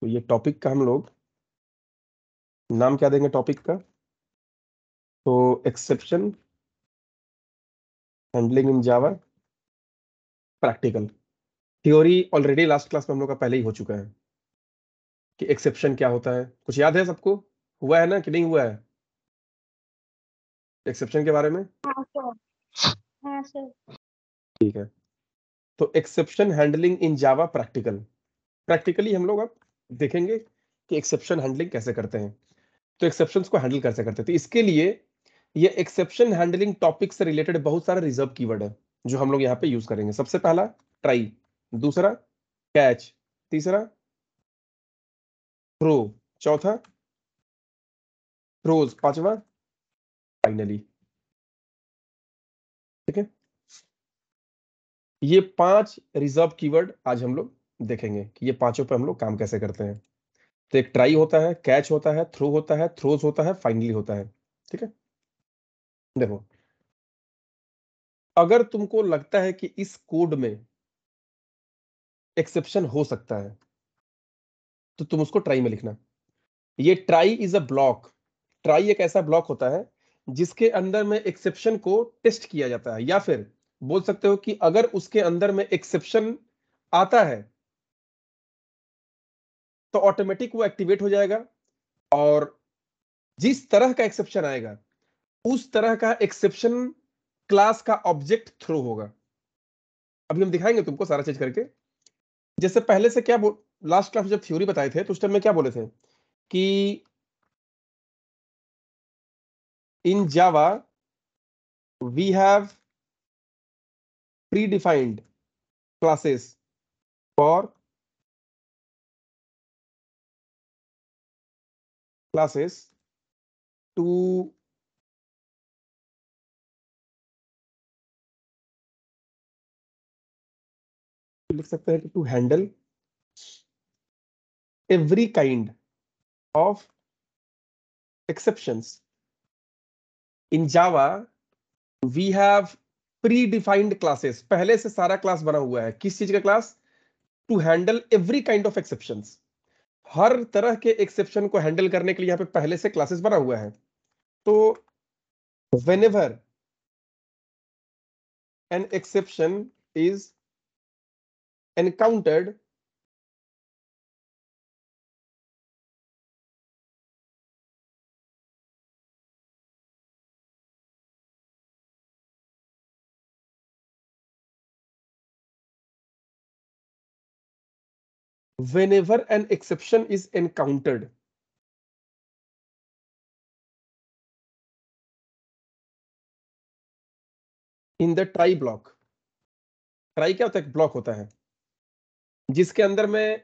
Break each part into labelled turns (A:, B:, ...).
A: तो ये टॉपिक का हम लोग नाम क्या देंगे टॉपिक का? तो exception handling in Java practical. Theory already last class में हम लोग का पहले ही हो चुका है कि एक्सेप्शन क्या होता है। कुछ याद है सबको? हुआ है ना कि नहीं हुआ है एक्सेप्शन के बारे में?
B: हाँ सर। हाँ सर।
A: ठीक है। तो exception handling in Java practically हम लोग अब देखेंगे कि एक्सेप्शन हैंडलिंग कैसे करते हैं, तो एक्सेप्शंस को हैंडल कैसे करते हैं। तो इसके लिए ये एक्सेप्शन हैंडलिंग टॉपिक से रिलेटेड बहुत सारे रिजर्व कीवर्ड है जो हम लोग यहाँ पे यूज करेंगे। सबसे पहला ट्राई, दूसरा कैच, तीसरा थ्रो, चौथा थ्रोज, पांचवा फाइनली। ठीक है, ये 5 रिजर्व कीवर्ड आज हम लोग देखेंगे कि ये पांचों पे हम लोग काम कैसे करते हैं। तो एक ट्राई होता है, कैच होता है, थ्रो होता है, थ्रोज होता है, फाइनली होता है। ठीक है, देखो अगर तुमको लगता है कि इस कोड में एक्सेप्शन हो सकता है तो तुम उसको ट्राई में लिखना। ये try is a block. Try एक ऐसा ब्लॉक होता है जिसके अंदर में एक्सेप्शन को टेस्ट किया जाता है, या फिर बोल सकते हो कि अगर उसके अंदर में एक्सेप्शन आता है तो ऑटोमेटिक वो एक्टिवेट हो जाएगा, और जिस तरह का एक्सेप्शन आएगा उस तरह का एक्सेप्शन क्लास का ऑब्जेक्ट थ्रो होगा। अभी हम दिखाएंगे तुमको सारा चीज करके। जैसे पहले से क्या लास्ट क्लास जब थ्योरी बताए थे तो उस टाइम में क्या बोले थे कि in Java we have predefined classes for classes to लिख सकते हैं कि to handle every kind of exceptions. In Java we have predefined classes, पहले से सारा क्लास बना हुआ है। किस चीज का class? To handle every kind of exceptions. हर तरह के एक्सेप्शन को हैंडल करने के लिए यहाँ पे पहले से क्लासेस बना हुआ है। तो whenever an exception is encountered, whenever an exception is encountered in the try block. Try क्या होता है? ब्लॉक होता है जिसके अंदर में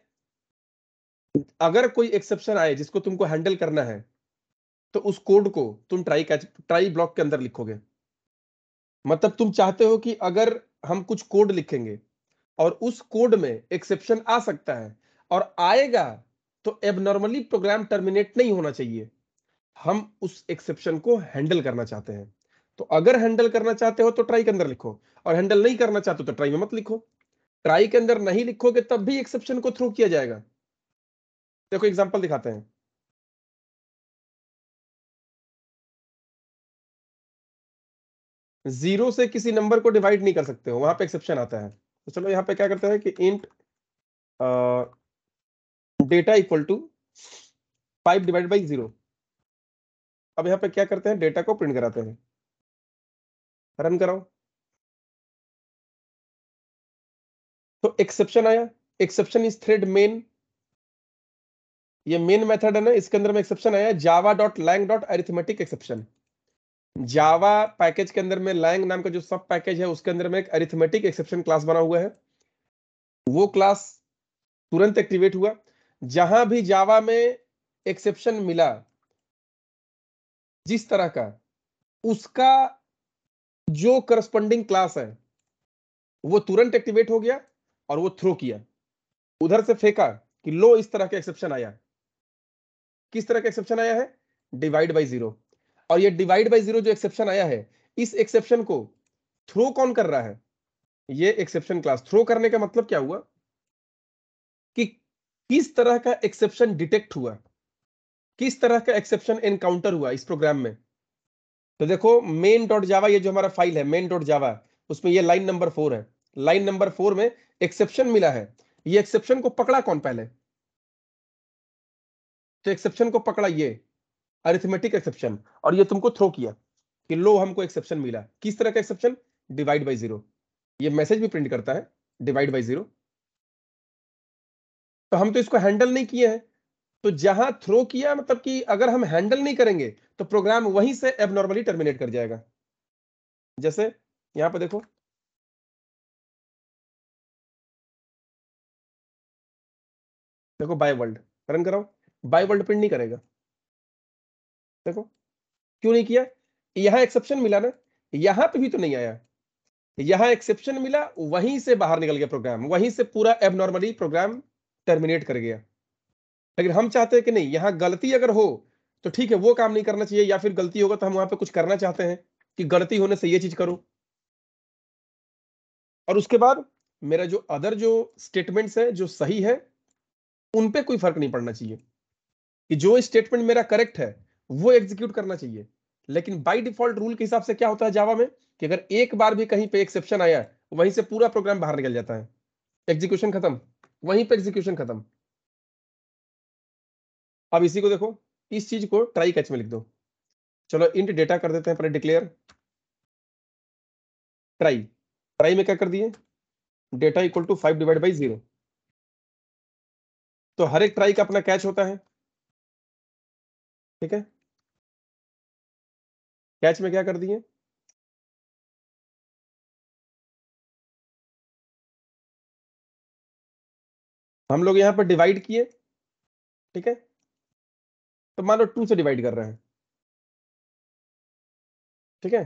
A: अगर कोई एक्सेप्शन आए जिसको तुमको हैंडल करना है तो उस कोड को तुम ट्राई ब्लॉक के अंदर लिखोगे। मतलब तुम चाहते हो कि अगर हम कुछ कोड लिखेंगे और उस कोड में एक्सेप्शन आ सकता है और आएगा तो एबनॉर्मली प्रोग्राम टर्मिनेट नहीं होना चाहिए, हम उस एक्सेप्शन को हैंडल करना चाहते हैं। तो अगर हैंडल करना चाहते हो तो ट्राई के अंदर लिखो, और हैंडल नहीं करना चाहते हो तो ट्राई में मत लिखो। ट्राई के अंदर नहीं लिखोगे तब भी एक्सेप्शन को थ्रो किया जाएगा। देखो एग्जांपल दिखाते हैं। जीरो से किसी नंबर को डिवाइड नहीं कर सकते हो, वहां पे एक्सेप्शन आता है। तो चलो यहाँ पे क्या करते हैं कि int data equal to 5 divide by 0। अब यहाँ पे क्या करते हैं, डेटा को प्रिंट कराते हैं। रन कराओ तो एक्सेप्शन आया। एक्सेप्शन इज थ्रेड मेन, ये मेन मेथड है ना, इसके अंदर में एक्सेप्शन आया Java dot lang dot arithmetic exception. Java package के अंदर में लैंग नाम का जो सब पैकेज है उसके अंदर में एक अरिथमेटिक एक्सेप्शन क्लास बना हुआ है। वो क्लास तुरंत एक्टिवेट हुआ। जहां भी जावा में एक्सेप्शन मिला जिस तरह का, उसका जो करस्पॉन्डिंग क्लास है वो तुरंत एक्टिवेट हो गया और वो थ्रो किया, उधर से फेंका कि लो इस तरह का एक्सेप्शन आया। किस तरह का एक्सेप्शन आया है? Divide by 0। और ये डिवाइड बाई 0 जो एक्सेप्शन आया है, इस एक्सेप्शन को थ्रो कौन कर रहा है? ये एक्सेप्शन क्लास। थ्रो करने का मतलब क्या हुआ कि किस तरह का एक्सेप्शन डिटेक्ट हुआ, किस तरह का एक्सेप्शन एनकाउंटर हुआ इस प्रोग्राम में। तो देखो मेन डॉट जावा, ये जो हमारा फाइल है मेन डॉट जावा, उसमें ये लाइन नंबर 4 है। लाइन नंबर 4 में एक्सेप्शन मिला है। ये एक्सेप्शन को पकड़ा कौन पहले? तो एक्सेप्शन को पकड़ा ये अरिथमेटिक एक्सेप्शन, और ये तुमको थ्रो किया कि लो हमको एक्सेप्शन मिला। किस तरह का एक्सेप्शन? Divide by 0। ये मैसेज भी प्रिंट करता है डिवाइड बाई 0। तो हम तो इसको हैंडल नहीं किए हैं। तो जहां थ्रो किया मतलब कि अगर हम हैंडल नहीं करेंगे तो प्रोग्राम वहीं से एबनॉर्मली टर्मिनेट कर जाएगा। जैसे यहां पर देखो, देखो बाय वर्ल्ड रन कराओ, बाय वर्ल्ड प्रिंट नहीं करेगा। देखो क्यों नहीं किया? यहां एक्सेप्शन मिला ना, यहां पे भी तो नहीं आया। यहां एक्सेप्शन मिला, वहीं से बाहर निकल गया प्रोग्राम, वहीं से पूरा एबनॉर्मली प्रोग्राम टर्मिनेट कर गया। लेकिन हम चाहते हैं कि नहीं, यहां गलती अगर हो तो ठीक है वो काम नहीं करना चाहिए, या फिर गलती होगा तो हम वहां पे कुछ करना चाहते हैं कि गलती होने से ये चीज करो। और उसके बाद मेरा जो अदर जो स्टेटमेंट्स है जो सही है, उन पे कोई फर्क नहीं पड़ना चाहिए, कि जो स्टेटमेंट मेरा करेक्ट है वो एग्जीक्यूट करना चाहिए। लेकिन बाय डिफॉल्ट रूल के हिसाब से क्या होता है जावा में, कि अगर एक बार भी कहीं पे एक्सेप्शन आया, वहीं से पूरा प्रोग्राम बाहर निकल जाता है, एग्जीक्यूशन खत्म, वहीं पे एग्जीक्यूशन खत्म। अब इसी को देखो, इस चीज को ट्राई कैच में लिख दो। चलो इंट डेटा कर देते हैं पहले, डिक्लेयर ट्राई। ट्राई में क्या कर दिए? Data equal to 5 divide by 0। तो हर एक ट्राई का अपना कैच होता है, ठीक है। कैच में क्या कर दिए? हम लोग यहां पर डिवाइड किए, ठीक है। तो मान लो 2 से डिवाइड कर रहे हैं, ठीक है।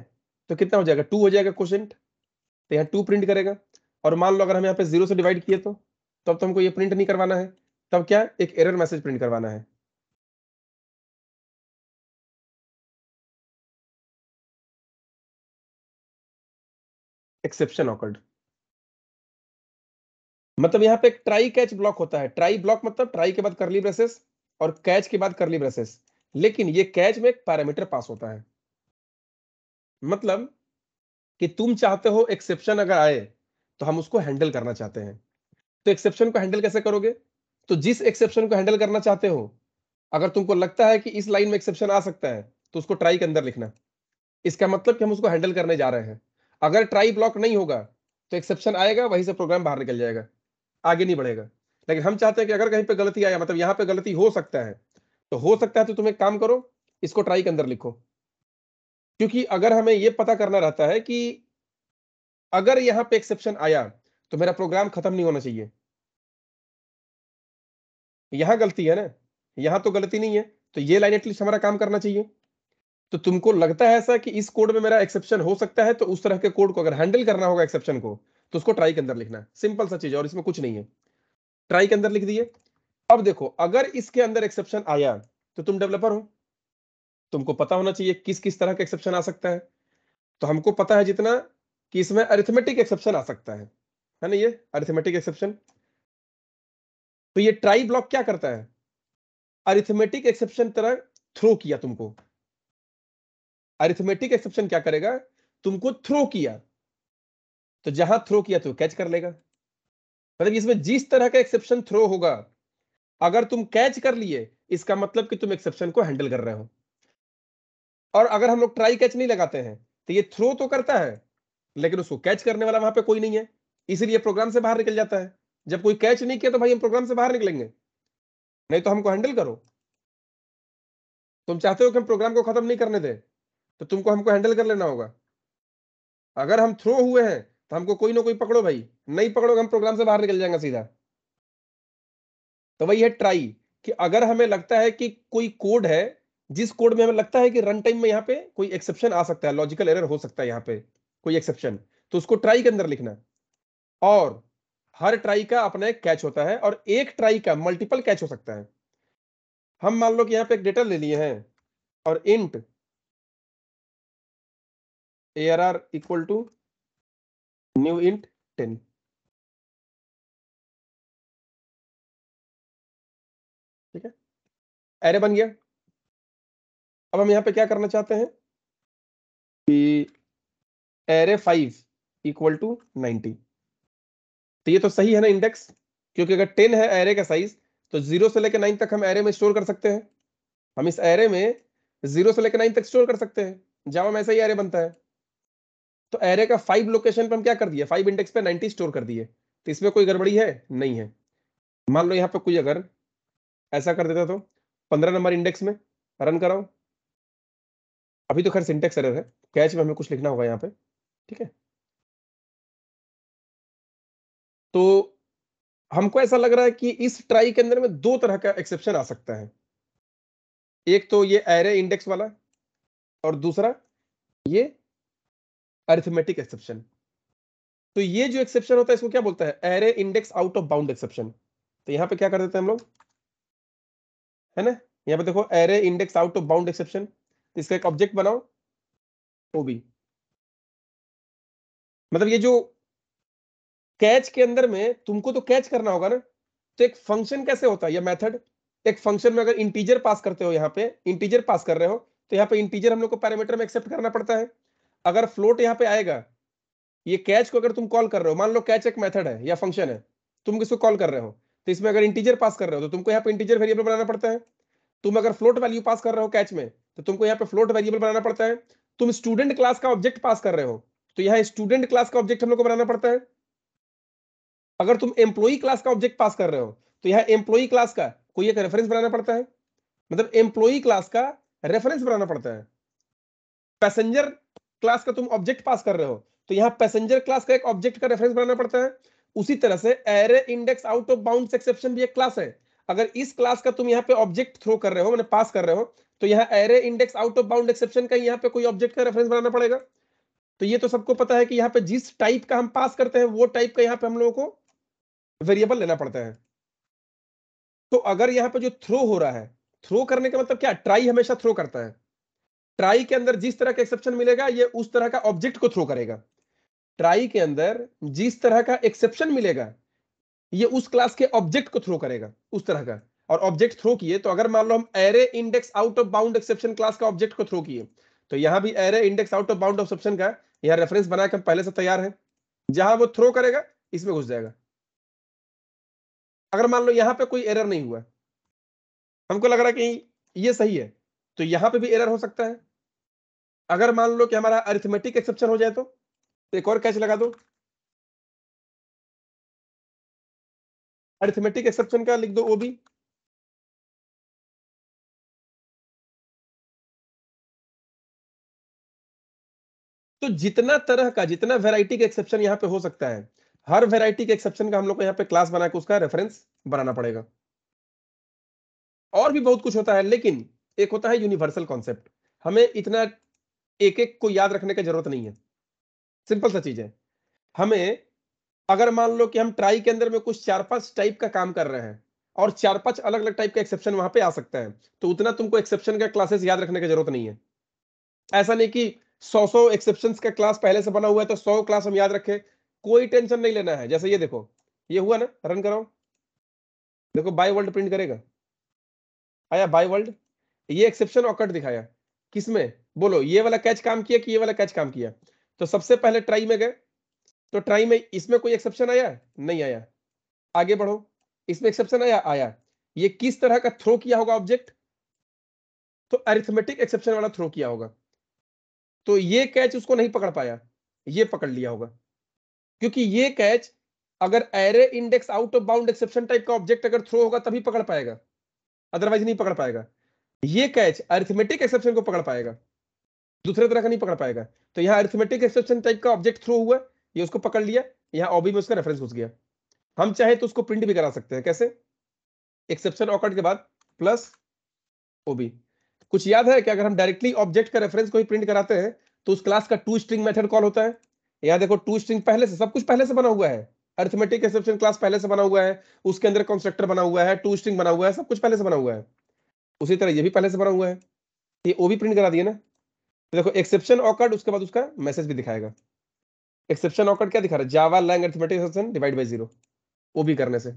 A: तो कितना हो जाएगा? 2 हो जाएगा क्वोशिएंट, तो यहाँ 2 प्रिंट करेगा। और मान लो अगर हम यहाँ पे 0 से डिवाइड किए तो तब तो हमको ये प्रिंट नहीं करवाना है। तब क्या? एक एरर मैसेज प्रिंट करवाना है। एक्सेप्शन ऑकर्ड, मतलब यहाँ पे एक ट्राई कैच ब्लॉक होता है। ट्राई ब्लॉक मतलब ट्राई के बाद करली ब्रेसेस और कैच के बाद करली ब्रेसेस। लेकिन ये कैच में एक पैरामीटर पास होता है, मतलब कि तुम चाहते हो एक्सेप्शन अगर आए तो हम उसको हैंडल करना चाहते हैं। तो एक्सेप्शन को हैंडल कैसे करोगे? तो जिस एक्सेप्शन को हैंडल करना चाहते हो, अगर तुमको लगता है कि इस लाइन में एक्सेप्शन आ सकता है तो उसको ट्राई के अंदर लिखना। इसका मतलब कि हम उसको हैंडल करने जा रहे हैं। अगर ट्राई ब्लॉक नहीं होगा तो एक्सेप्शन आएगा, वहीं से प्रोग्राम बाहर निकल जाएगा, आगे नहीं बढ़ेगा। लेकिन हम चाहते हैं कि अगर कहीं पे गलती आया, मतलब यहां पे गलती हो सकता है, तो हो सकता है तो तुम एक काम करो, इसको ट्राई के अंदर लिखो। क्योंकि अगर हमें यह पता करना रहता है कि अगर यहां पे एक्सेप्शन आया तो मेरा प्रोग्राम खत्म नहीं होना चाहिए। यहां गलती है ना, यहां तो गलती नहीं है, तो ये लाइन एटलीस्ट हमारा काम करना चाहिए। तो तुमको लगता है ऐसा कि इस कोड में मेरा एक्सेप्शन हो सकता है, तो उस तरह के कोड को अगर हैंडल करना होगा एक्सेप्शन को, तो उसको ट्राई के अंदर लिखना है। सिंपल सा चीज है और इसमें कुछ नहीं है। ट्राई के अंदर लिख दिए। अब देखो अगर इसके अंदर एक्सेप्शन आया तो तुम डेवलपर हो, तुमको पता होना चाहिए किस किस तरह का एक्सेप्शन आ सकता है। तो हमको पता है जितना, कि इसमें अरिथमेटिक एक्सेप्शन आ सकता है ना, ये अरिथमेटिक एक्सेप्शन। तो ये ट्राई ब्लॉक क्या करता है? अरिथमेटिक एक्सेप्शन तरह थ्रो किया तुमको। अरिथमेटिक एक्सेप्शन क्या करेगा? तुमको थ्रो किया, तो जहां थ्रो किया तो कैच कर लेगा। मतलब इसमें जिस तरह का एक्सेप्शन थ्रो होगा, अगर तुम कैच कर लिए, इसका मतलब कि तुम एक्सेप्शन को हैंडल कर रहे हो। और अगर हम लोग ट्राई कैच नहीं लगाते हैं तो ये थ्रो तो करता है, लेकिन उसको कैच करने वाला वहां पे कोई नहीं है, इसीलिए प्रोग्राम से बाहर निकल जाता है। जब कोई कैच नहीं किया तो भाई हम प्रोग्राम से बाहर निकलेंगे, नहीं तो हमको हैंडल करो। तुम चाहते हो कि हम प्रोग्राम को खत्म नहीं करने दें, तो तुमको हमको हैंडल कर लेना होगा। अगर हम थ्रो हुए हैं तो हमको कोई ना कोई पकड़ो भाई, नहीं पकड़ोगे हम प्रोग्राम से बाहर निकल जाएंगे सीधा। तो वही है ट्राई, कि अगर हमें लगता है कि कोई कोड है, जिस कोड में हमें लगता है कि रन टाइम में यहाँ पे कोई एक्सेप्शन आ सकता है, लॉजिकल एरर हो सकता है यहाँ पे कोई एक्सेप्शन, तो उसको ट्राई के अंदर लिखना। और हर ट्राई का अपना एक कैच होता है, और एक ट्राई का मल्टीपल कैच हो सकता है। हम मान लो कि यहाँ पे एक डेटा ले लिए हैं, और int ARR equal to new int 10। Array बन गया। अब हम यहाँ पे क्या करना चाहते हैं कि एरे 5 इक्वल टू 90। तो ये तो सही है ना इंडेक्स, क्योंकि अगर 10 है एरे का साइज तो 0 से लेकर 9 तक हम एरे में स्टोर कर सकते हैं। हम इस एरे में 0 से लेकर 9 तक स्टोर कर सकते हैं। जावा में ऐसा ही एरे बनता है। तो एरे का 5 लोकेशन पे हम क्या कर दिए, 5 इंडेक्स पे 90 स्टोर कर दिए। तो इसमें कोई गड़बड़ी है? नहीं है। मान लो यहाँ पे कोई अगर ऐसा कर देता तो 15 नंबर इंडेक्स में रन कराओ। अभी तो खैर सिंटेक्स एरर है, कैच में हमें कुछ लिखना होगा यहाँ पे, ठीक है। तो हमको ऐसा लग रहा है कि इस ट्राई के अंदर में दो तरह का एक्सेप्शन आ सकता है। एक तो ये एरे इंडेक्स वाला, और दूसरा ये अरिथमेटिक एक्सेप्शन। तो ये जो एक्सेप्शन होता है इसको क्या बोलता है, array index out of bound exception. तो यहां पे क्या कर देते हैं हम लोग, है ना, यहां पे देखो array index out of bound exception. तो इसका एक ऑब्जेक्ट बनाओ ओबी। मतलब ये जो कैच के अंदर में तुमको तो कैच करना होगा ना। तो एक फंक्शन कैसे होता है, या मेथड, एक फंक्शन में अगर इंटीजर पास करते हो, यहाँ पे इंटीजर पास कर रहे हो, तो यहाँ पे इंटीजर हम लोग को पैरामीटर में एक्सेप्ट करना पड़ता है। अगर फ्लोट यहाँ पे आएगा, ये कैच को अगर तुम कॉल कर रहे हो, मान लो कैच एक मेथड है या फंक्शन है, तुम किसको कॉल कर रहे हो, तो इसमें अगर इंटीजर पास कर रहे हो तो तुमको यहाँ पे इंटीजर वेरिएबल बनाना पड़ता है। तुम अगर फ्लोट वैल्यू पास कर रहे हो कैच में, तो तुमको यहाँ पे फ्लोट वेरिएबल बनाना पड़ता है। तुम स्टूडेंट क्लास का ऑब्जेक्ट पास कर रहे हो, तो यहाँ स्टूडेंट क्लास का ऑब्जेक्ट हम लोग को बनाना पड़ता है। अगर तुम एम्प्लॉई क्लास का ऑब्जेक्ट पास कर रहे हो, तो यहाँ एम्प्लॉई क्लास का कोई एक रेफरेंस बनाना पड़ता है। मतलब एम्प्लॉई क्लास का रेफरेंस बनाना पड़ता है। पैसेंजर क्लास का तुम ऑब्जेक्ट पास कर रहे हो, तो यहाँ पैसेंजर क्लास का एक ऑब्जेक्ट का रेफरेंस बनाना पड़ता है। उसी तरह से array index out of bounds exception भी एक क्लास है। अगर इस क्लास का तुम यहाँ पे ऑब्जेक्ट थ्रो कर रहे हो, मैंने पास कर रहे हो, तो यहाँ array index out of bound exception का यहाँ पे कोई ऑब्जेक्ट का रेफरेंस बनाना पड़ेगा। तो ये तो सबको पता है कि यहाँ पे जिस टाइप का हम पास करते हैं वो टाइप का यहाँ पे हम लोगों को वेरिएबल लेना पड़ता है। तो अगर यहाँ पे जो थ्रो हो रहा है, थ्रो करने का मतलब क्या, ट्राई हमेशा थ्रो करता है। ट्राई के अंदर जिस तरह का एक्सेप्शन मिलेगा ये उस तरह का ऑब्जेक्ट को थ्रो करेगा। ट्राई के अंदर जिस तरह का एक्सेप्शन मिलेगा ये उस क्लास के ऑब्जेक्ट को थ्रो करेगा, उस तरह का। और ऑब्जेक्ट थ्रो किए, तो अगर मान लो हम array index out of bound exception class का ऑब्जेक्ट को थ्रो किए, तो यहां भी array index out of bound exception का यहां रेफरेंस बना के पहले से तैयार है। जहां वो थ्रो करेगा इसमें घुस जाएगा। अगर मान लो यहां पे कोई एरर नहीं हुआ, हमको लग रहा है कि ये सही है, तो यहां पे भी एरर हो सकता है। अगर मान लो कि हमारा अरिथमेटिक एक्सेप्शन हो जाए तो एक और कैच लगा दो, अरिथमेटिक एक्सेप्शन का लिख दो ओबी। तो जितना तरह का, जितना वैरायटी का एक्सेप्शन यहाँ पे हो सकता है, हर वैरायटी के एक्सेप्शन का हम लोग को यहाँ पे क्लास बना के उसका रेफरेंस बनाना पड़ेगा। और भी बहुत कुछ होता है, लेकिन एक होता है यूनिवर्सल कॉन्सेप्ट। हमें इतना एक एक को याद रखने की जरूरत नहीं है। सिंपल सा चीज है। हमें अगर मान लो कि हम ट्राई के अंदर में कुछ 4-5 टाइप का काम कर रहे हैं, और 4-5 अलग अलग टाइप का एक्सेप्शन वहां पे आ सकता है, तो उतना तुमको एक्सेप्शन का क्लासेस याद रखने की जरूरत नहीं है। ऐसा नहीं कि 100 एक्सेप्शंस का क्लास पहले से बना हुआ है तो 100 क्लास हम याद रखें, कोई टेंशन नहीं लेना है। जैसे ये देखो, ये हुआ ना, रन कराओ, देखो बाय वर्ल्ड प्रिंट करेगा, आया बाय वर्ल्ड। ये एक्सेप्शन ऑकर्ड दिखाया, किसमें बोलो, ये वाला कैच काम किया कि ये वाला कैच काम किया। तो सबसे पहले ट्राई में गए, तो ट्राई में इसमें कोई एक्सेप्शन आया, नहीं आया। आगे बढ़ो, इसमें एक्सेप्शन आया, आया। ये किस तरह का थ्रो किया होगा ऑब्जेक्ट, तो अरिथमेटिक एक्सेप्शन वाला थ्रो किया होगा। तो ये कैच उसको नहीं पकड़ पाया, ये पकड़ लिया होगा, क्योंकि ये कैच अगर array index out of bound exception type का ऑब्जेक्ट अगर थ्रो होगा तभी पकड़ पाएगा, अदरवाइज नहीं पकड़ पाएगा। ये कैच अरिथमेटिक एक्सेप्शन को पकड़ पाएगा, दूसरे तरह का नहीं पकड़ पाएगा। तो यहाँ अरिथमेटिक एक्सेप्शन टाइप का ऑब्जेक्ट थ्रो हुआ, ये उसको पकड़ लिया, यहाँ ओबी में उसका रेफरेंस घुस गया। हम चाहे तो उसको प्रिंट भी करा सकते हैं, कैसे, एक्सेप्शन ऑकर्ड के बाद प्लस ओबी। कुछ याद है कि अगर हम डायरेक्टली ऑब्जेक्ट का रेफरेंस को ही प्रिंट कराते हैं तो उस क्लास का टू स्ट्रिंग मेथड कॉल होता है। यहाँ देखो टू स्ट्रिंग पहले से, सब कुछ पहले से बना हुआ है। अरिथमेटिक एक्सेप्शन क्लास पहले से बना हुआ है, उसके अंदर कंस्ट्रक्टर बना हुआ है, टू स्ट्रिंग बना हुआ है, सब कुछ पहले से बना हुआ है। उसी तरह ये भी पहले से बना हुआ है, ये ओ भी प्रिंट करा दिया ना। तो देखो एक्सेप्शन ऑकर्ड, उसके बाद उसका मैसेज भी दिखाएगा। एक्सेप्शन ऑकर्ड क्या दिखा रहा है, Java lang arithmetic exception divide by 0, वो भी करने से।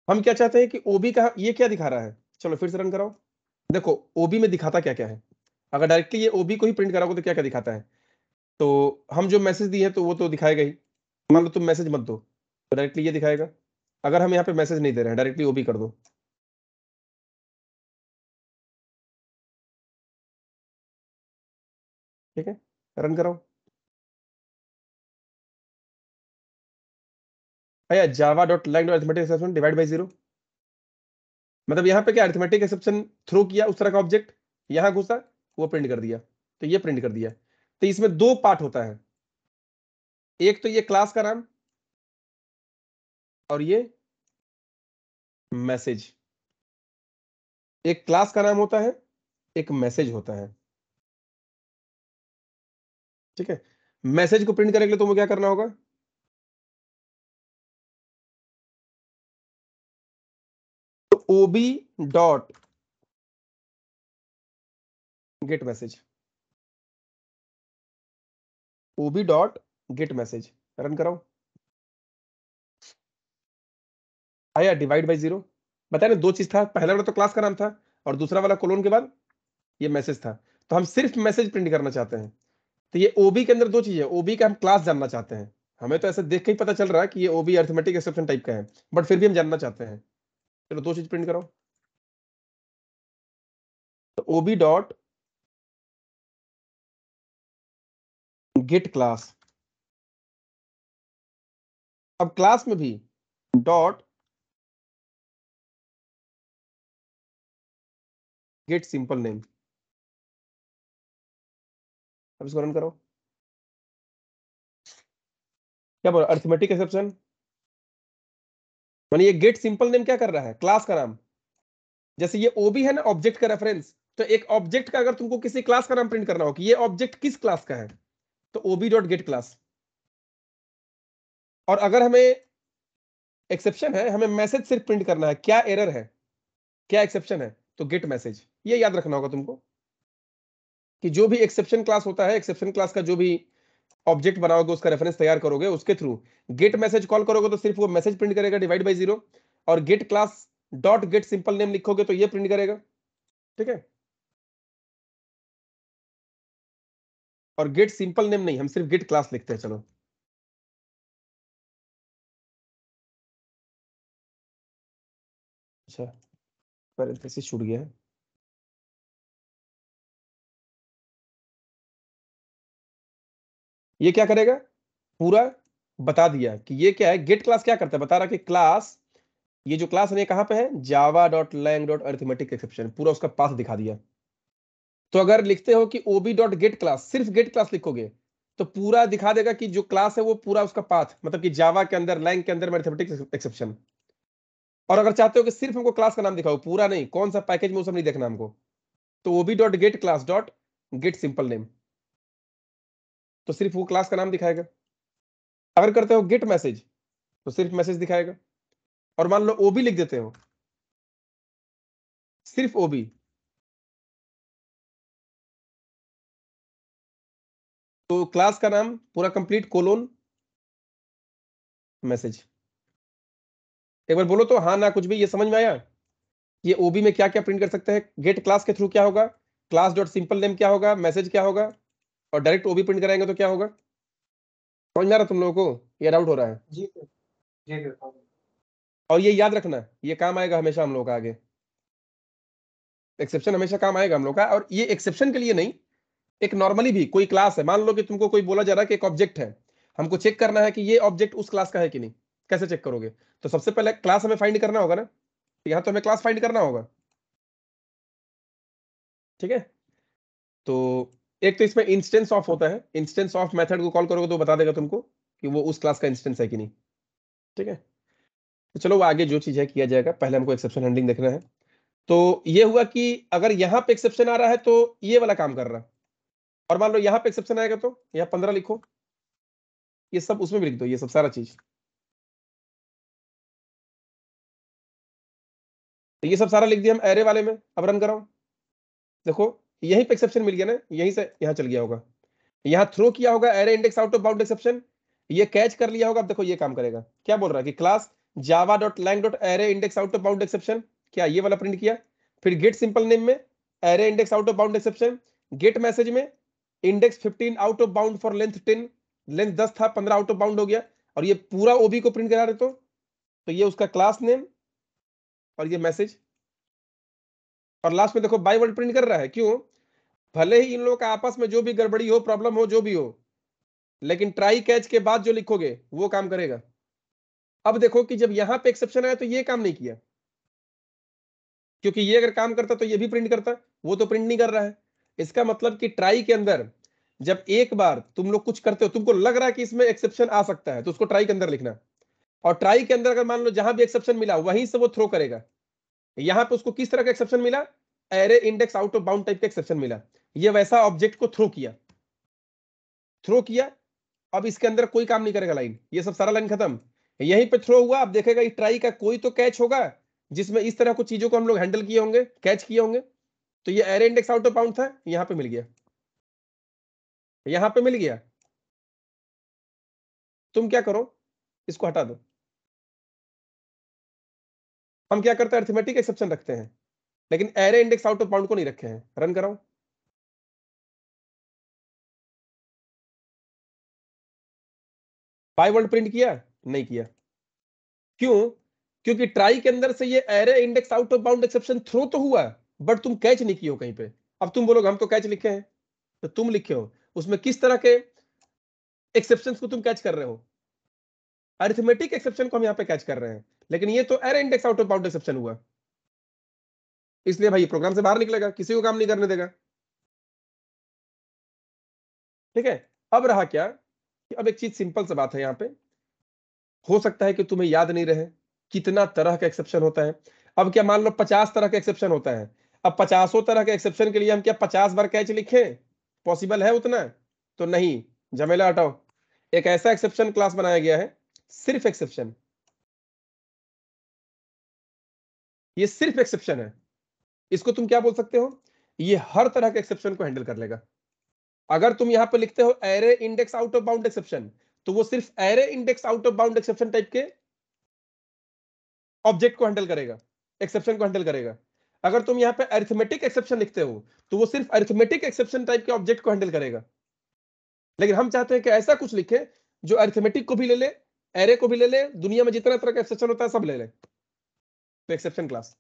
A: हम क्या चाहते हैं कि ओबी का ये क्या दिखा रहा है, चलो फिर से रन कराओ। देखो ओबी में दिखाता क्या क्या है, अगर डायरेक्टली ये ओबी को ही प्रिंट कराओगे तो क्या क्या दिखाता है। तो हम जो मैसेज दिए तो वो तो दिखाएगा ही, मान लो तुम मैसेज मत दो तो डायरेक्टली ये दिखाएगा। अगर हम यहाँ पे मैसेज नहीं दे रहे हैं, डायरेक्टली ओबी कर दो, ठीक है, रन कराओ। आया Java dot lang dot arithmetic exception divide by 0, मतलब यहाँ पे क्या अरिथमेटिक एक्सेप्शन थ्रो किया उस तरह का ऑब्जेक्ट, यहाँ घुसा वो प्रिंट कर दिया, तो ये प्रिंट कर दिया। तो इसमें दो पार्ट होता है, एक तो ये क्लास का नाम और ये मैसेज। एक क्लास का नाम होता है, एक मैसेज होता है, ठीक है। मैसेज को प्रिंट करने के लिए तुम्हें क्या करना होगा, तो ओबी डॉट गेट मैसेज, ओबी डॉट गेट मैसेज, रन कराओ। आया डिवाइड बाई 0, बताया ना दो चीज था, पहला वाला तो क्लास का नाम था और दूसरा वाला कोलोन के बाद ये मैसेज था। तो हम सिर्फ मैसेज प्रिंट करना चाहते हैं। तो ये ओबी के अंदर दो चीजें, ओबी का हम क्लास जानना चाहते हैं, हमें तो ऐसे देख के ही पता चल रहा है कि ये ओबी अरिथमेटिक एक्सेप्शन टाइप का है, बट फिर भी हम जानना चाहते हैं। चलो दो चीज प्रिंट करो, तो ओबी डॉट गेट क्लास, अब क्लास में भी डॉट गेट सिंपल नेम, अब इसको रन करो। क्या बोला, अरिथमेटिक एक्सेप्शन, माने ये गेट सिंपल नेम क्या कर रहा है, क्लास का नाम। जैसे ये ओबी है ना, ऑब्जेक्ट का रेफरेंस, तो एक ऑब्जेक्ट का अगर तुमको किसी क्लास का नाम प्रिंट करना हो कि ये ऑब्जेक्ट किस क्लास का है, तो ओबी डॉट गेट क्लास। और अगर हमें एक्सेप्शन है, हमें मैसेज सिर्फ प्रिंट करना है, क्या एरर है, क्या एक्सेप्शन है, तो गेट मैसेज। ये याद रखना होगा तुमको कि जो भी एक्सेप्शन क्लास होता है, एक्सेप्शन क्लास का जो भी ऑब्जेक्ट बनाओगे, उसका रेफरेंस तैयार करोगे, उसके थ्रू गेट मैसेज कॉल करोगे तो सिर्फ वो मैसेज प्रिंट करेगा डिवाइड बाई 0, और get class dot get simple name लिखोगे तो ये प्रिंट करेगा, ठीक है। और गेट सिंपल नेम नहीं, हम सिर्फ गेट क्लास लिखते हैं, चलो। अच्छा, पैरेंथेसिस छूट गया है, ये क्या करेगा, पूरा बता दिया कि ये क्या है। गेट क्लास क्या करता है, बता रहा कि क्लास, ये जो क्लास है ये कहां पे है, Java dot lang dot arithmetic exception, पूरा उसका पाथ दिखा दिया। तो अगर लिखते हो कि ओबी डॉट गेट क्लास, सिर्फ गेट क्लास लिखोगे तो पूरा दिखा देगा कि जो क्लास है वो पूरा उसका पाथ, मतलब कि जावा के अंदर, लैंग के अंदर मैथमेटिक्स एक्सेप्शन। और अगर चाहते हो कि सिर्फ हमको क्लास का नाम दिखाओ, पूरा नहीं, कौन सा पैकेज में वो सब नहीं देखना हमको, तो OB dot get class dot get simple name, तो सिर्फ वो क्लास का नाम दिखाएगा। अगर करते हो गेट मैसेज तो सिर्फ मैसेज दिखाएगा। और मान लो ओबी लिख देते हो, सिर्फ ओबी, तो क्लास का नाम पूरा कंप्लीट कोलोन मैसेज। एक बार बोलो तो हाँ ना कुछ भी, ये समझ में आया। ये ओबी में क्या क्या प्रिंट कर सकते हैं, गेट क्लास के थ्रू क्या होगा, क्लास डॉट सिंपल नेम क्या होगा, मैसेज क्या होगा, और डायरेक्ट ओबी प्रिंट कराएंगे तो क्या होगा। समझ में आ रहा तुम लोगों को, ये डाउट हो रहा है।
C: जी सर, जी सर।
A: और ये याद रखना, ये काम आएगा हमेशा हम लोग का आगे, एक्सेप्शन हमेशा काम आएगा हम लोग का। और ये एक्सेप्शन के लिए नहीं, एक नॉर्मली भी कोई क्लास है, मान लो कि तुमको कोई बोला जा रहा है कि एक ऑब्जेक्ट है, हमको चेक करना है कि ये ऑब्जेक्ट उस क्लास का है कि नहीं, कैसे चेक करोगे, तो सबसे पहले क्लास हमें फाइंड करना होगा ना, यहाँ तो हमें क्लास फाइंड करना होगा, ठीक है। तो एक तो इसमें इंस्टेंस ऑफ होता है, इंस्टेंस ऑफ मेथड को कॉल करोगे तो बता देगा तुमको कि वो उस क्लास का इंस्टेंस है कि नहीं, ठीक है। तो चलो वो आगे जो चीज है किया जाएगा, पहले हमको एक्सेप्शन हैंडलिंग देखना है। तो ये हुआ कि अगर यहाँ पे एक्सेप्शन आ रहा है तो ये वाला काम कर रहा है, और मान लो यहाँ पे एक्सेप्शन आएगा तो यहाँ 15 लिखो, ये सब उसमें भी लिख दो, ये सब सारा चीज, तो ये सब सारा लिख दिया हम एरे वाले में। अब रन कराओ, देखो यहीं पे एक्सेप्शन मिल गया ना, यहीं से यहाँ चल गया होगा, यहाँ थ्रो किया होगा array index out of bound exception, ये कैच कर लिया होगा। अब देखो ये काम करेगा, क्या बोल रहा है कि class java.lang.array index out of bound exception, क्या ये वाला प्रिंट किया। फिर गेट सिंपल नेम में array index out of bound exception, get message में index 15 out of bound for length 10, length 10 था 15 आउट ऑफ बाउंड हो गया, और ये पूरा ओबी को प्रिंट करा रहे तो ये उसका क्लास नेम और ये मैसेज, और लास्ट में देखो बाय वर्ड प्रिंट कर रहा है। क्यों? भले ही इन लोगों का आपस में जो भी गड़बड़ी हो, प्रॉब्लम हो, जो भी हो, लेकिन ट्राई कैच के बाद जो लिखोगे वो काम करेगा। अब देखो कि जब यहां पे एक्सेप्शन आया तो ये काम नहीं किया, क्योंकि ये अगर काम करता तो ये भी प्रिंट करता, वो तो प्रिंट नहीं कर रहा है। इसका मतलब कि ट्राई के अंदर जब एक बार तुम लोग कुछ करते हो, तुमको लग रहा है कि इसमें एक्सेप्शन आ सकता है, तो उसको ट्राई के अंदर लिखना, और ट्राई के अंदर अगर मान लो जहां भी एक्सेप्शन मिला वहीं से वो थ्रो करेगा। यहां पे उसको किस तरह का एक्सेप्शन मिला? Array index out of bound type का एक्सेप्शन मिला। ये वैसा ऑब्जेक्ट को थ्रो किया। अब इसके अंदर कोई काम नहीं करेगा लाइन, ये सब सारा लाइन खत्म, यहीं पे थ्रो हुआ। अब देखेगा इस ट्राई का कोई तो कैच होगा जिसमें इस तरह कुछ चीजों को हम लोग हैंडल किए होंगे, कैच किए होंगे। तो ये array index out of bound था, यहां पे मिल गया, यहां पे मिल गया। तुम क्या करो, इसको हटा दो। हम क्या करते हैं, अरिथमेटिक एक्सेप्शन रखते हैं, लेकिन array index out of bound को नहीं रखे हैं। रन कराओ। बाय वर्ड प्रिंट किया? नहीं किया। क्यों? क्योंकि ट्राई के अंदर से ये array index out of bound exception throw तो हुआ, बट तुम कैच नहीं किए हो कहीं पे। अब तुम बोलोगे हम तो कैच लिखे हैं, तो तुम लिखे हो उसमें किस तरह के एक्सेप्शन को तुम कैच कर रहे हो? अरिथमेटिक एक्सेप्शन को हम यहाँ पे कैच कर रहे हैं, लेकिन ये तो array index out of bound exception हुआ, इसलिए भाई प्रोग्राम से बाहर निकलेगा, किसी को काम नहीं करने देगा। ठीक है। अब रहा क्या कि अब एक चीज सिंपल सा बात है, यहाँ पे हो सकता है कि तुम्हें याद नहीं रहे कितना तरह का एक्सेप्शन होता है। अब क्या मान लो 50 तरह का एक्सेप्शन होता है, अब 50 तरह के एक्सेप्शन के लिए हम क्या 50 बार कैच लिखें? पॉसिबल है उतना? तो नहीं, झमेला हटाओ। एक ऐसा एक्सेप्शन क्लास बनाया गया है, सिर्फ एक्सेप्शन, ये सिर्फ एक्सेप्शन है। इसको तुम क्या बोल सकते हो? ये हर तरह के एक्सेप्शन को हैंडल कर लेगा। अगर तुम यहां पे लिखते हो array index out of bound exception, तो वो सिर्फ array index out of bound exception type के ऑब्जेक्ट को हैंडल करेगा, एक्सेप्शन को हैंडल करेगा। अगर तुम यहां पे अरिथमेटिक एक्सेप्शन लिखते हो, तो वो सिर्फ अरिथमेटिक एक्सेप्शन टाइप के ऑब्जेक्ट को हैंडल करेगा। लेकिन हम चाहते हैं कि ऐसा कुछ लिखे जो अरिथमेटिक को भी ले ले, एरे को भी ले ले, दुनिया में जितना तरह का एक्सेप्शन होता है सब ले ले, तो एक्सेप्शन क्लास,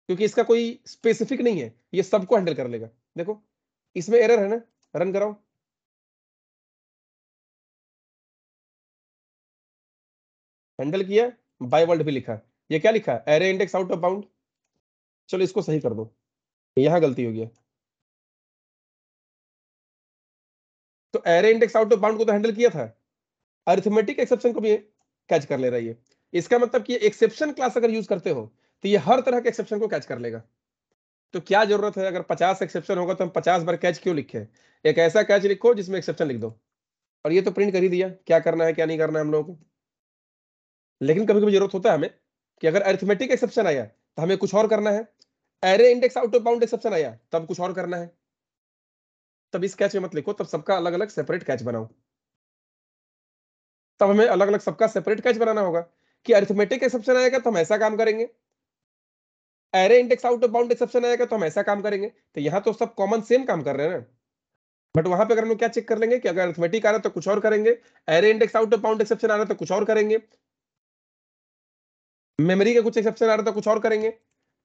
A: क्योंकि इसका कोई स्पेसिफिक नहीं है, ये सबको हैंडल कर लेगा। देखो इसमें एरर है ना, रन कराओ। हैंडल किया, बाय वर्ड भी लिखा। ये क्या लिखा? Array index out of bound. चलो इसको सही कर दो, यहां गलती हो गया। तो array index out of bound को तो हैंडल किया था, अरिथमेटिक एक्सेप्शन को भी कैच कर ले रहा है ये। इसका मतलब कि एक्सेप्शन क्लास अगर यूज करते हो तो ये हर तरह के एक्सेप्शन को कैच कर लेगा। तो क्या जरूरत है, अगर 50 एक्सेप्शन होगा तो हम 50 बार कैच क्यों लिखे? एक ऐसा कैच लिखो जिसमें एक्सेप्शन लिख दो, और ये तो प्रिंट कर ही दिया क्या करना है क्या नहीं करना है हम लोगों को। लेकिन कभी कभी जरूरत होता है हमें कि अगर अरिथमेटिक एक्सेप्शन आया तो हमें कुछ और करना है, array index out of bound exception आया तब कुछ और करना है, तब इस कैच में मत लिखो, तब सबका अलग अलग सेपरेट कैच बनाओ। तब हमें अलग अलग सबका सेपरेट कैच बनाना होगा कि अरिथमेटिक एक्सेप्शन आएगा तो हम ऐसा काम करेंगे, array index out of bound exception आएगा तो हम ऐसा काम करेंगे। तो यहां तो सब कॉमन सेम काम कर रहे हैं ना, बट वहां पे अगर हम लोग क्या चेक कर लेंगे कि अगर अरिथमेटिक आ रहा है तो कुछ और करेंगे, array index out of bound exception आ रहा है तो कुछ और करेंगे, मेमोरी का कुछ एक्सेप्शन आ रहा है तो कुछ और करेंगे।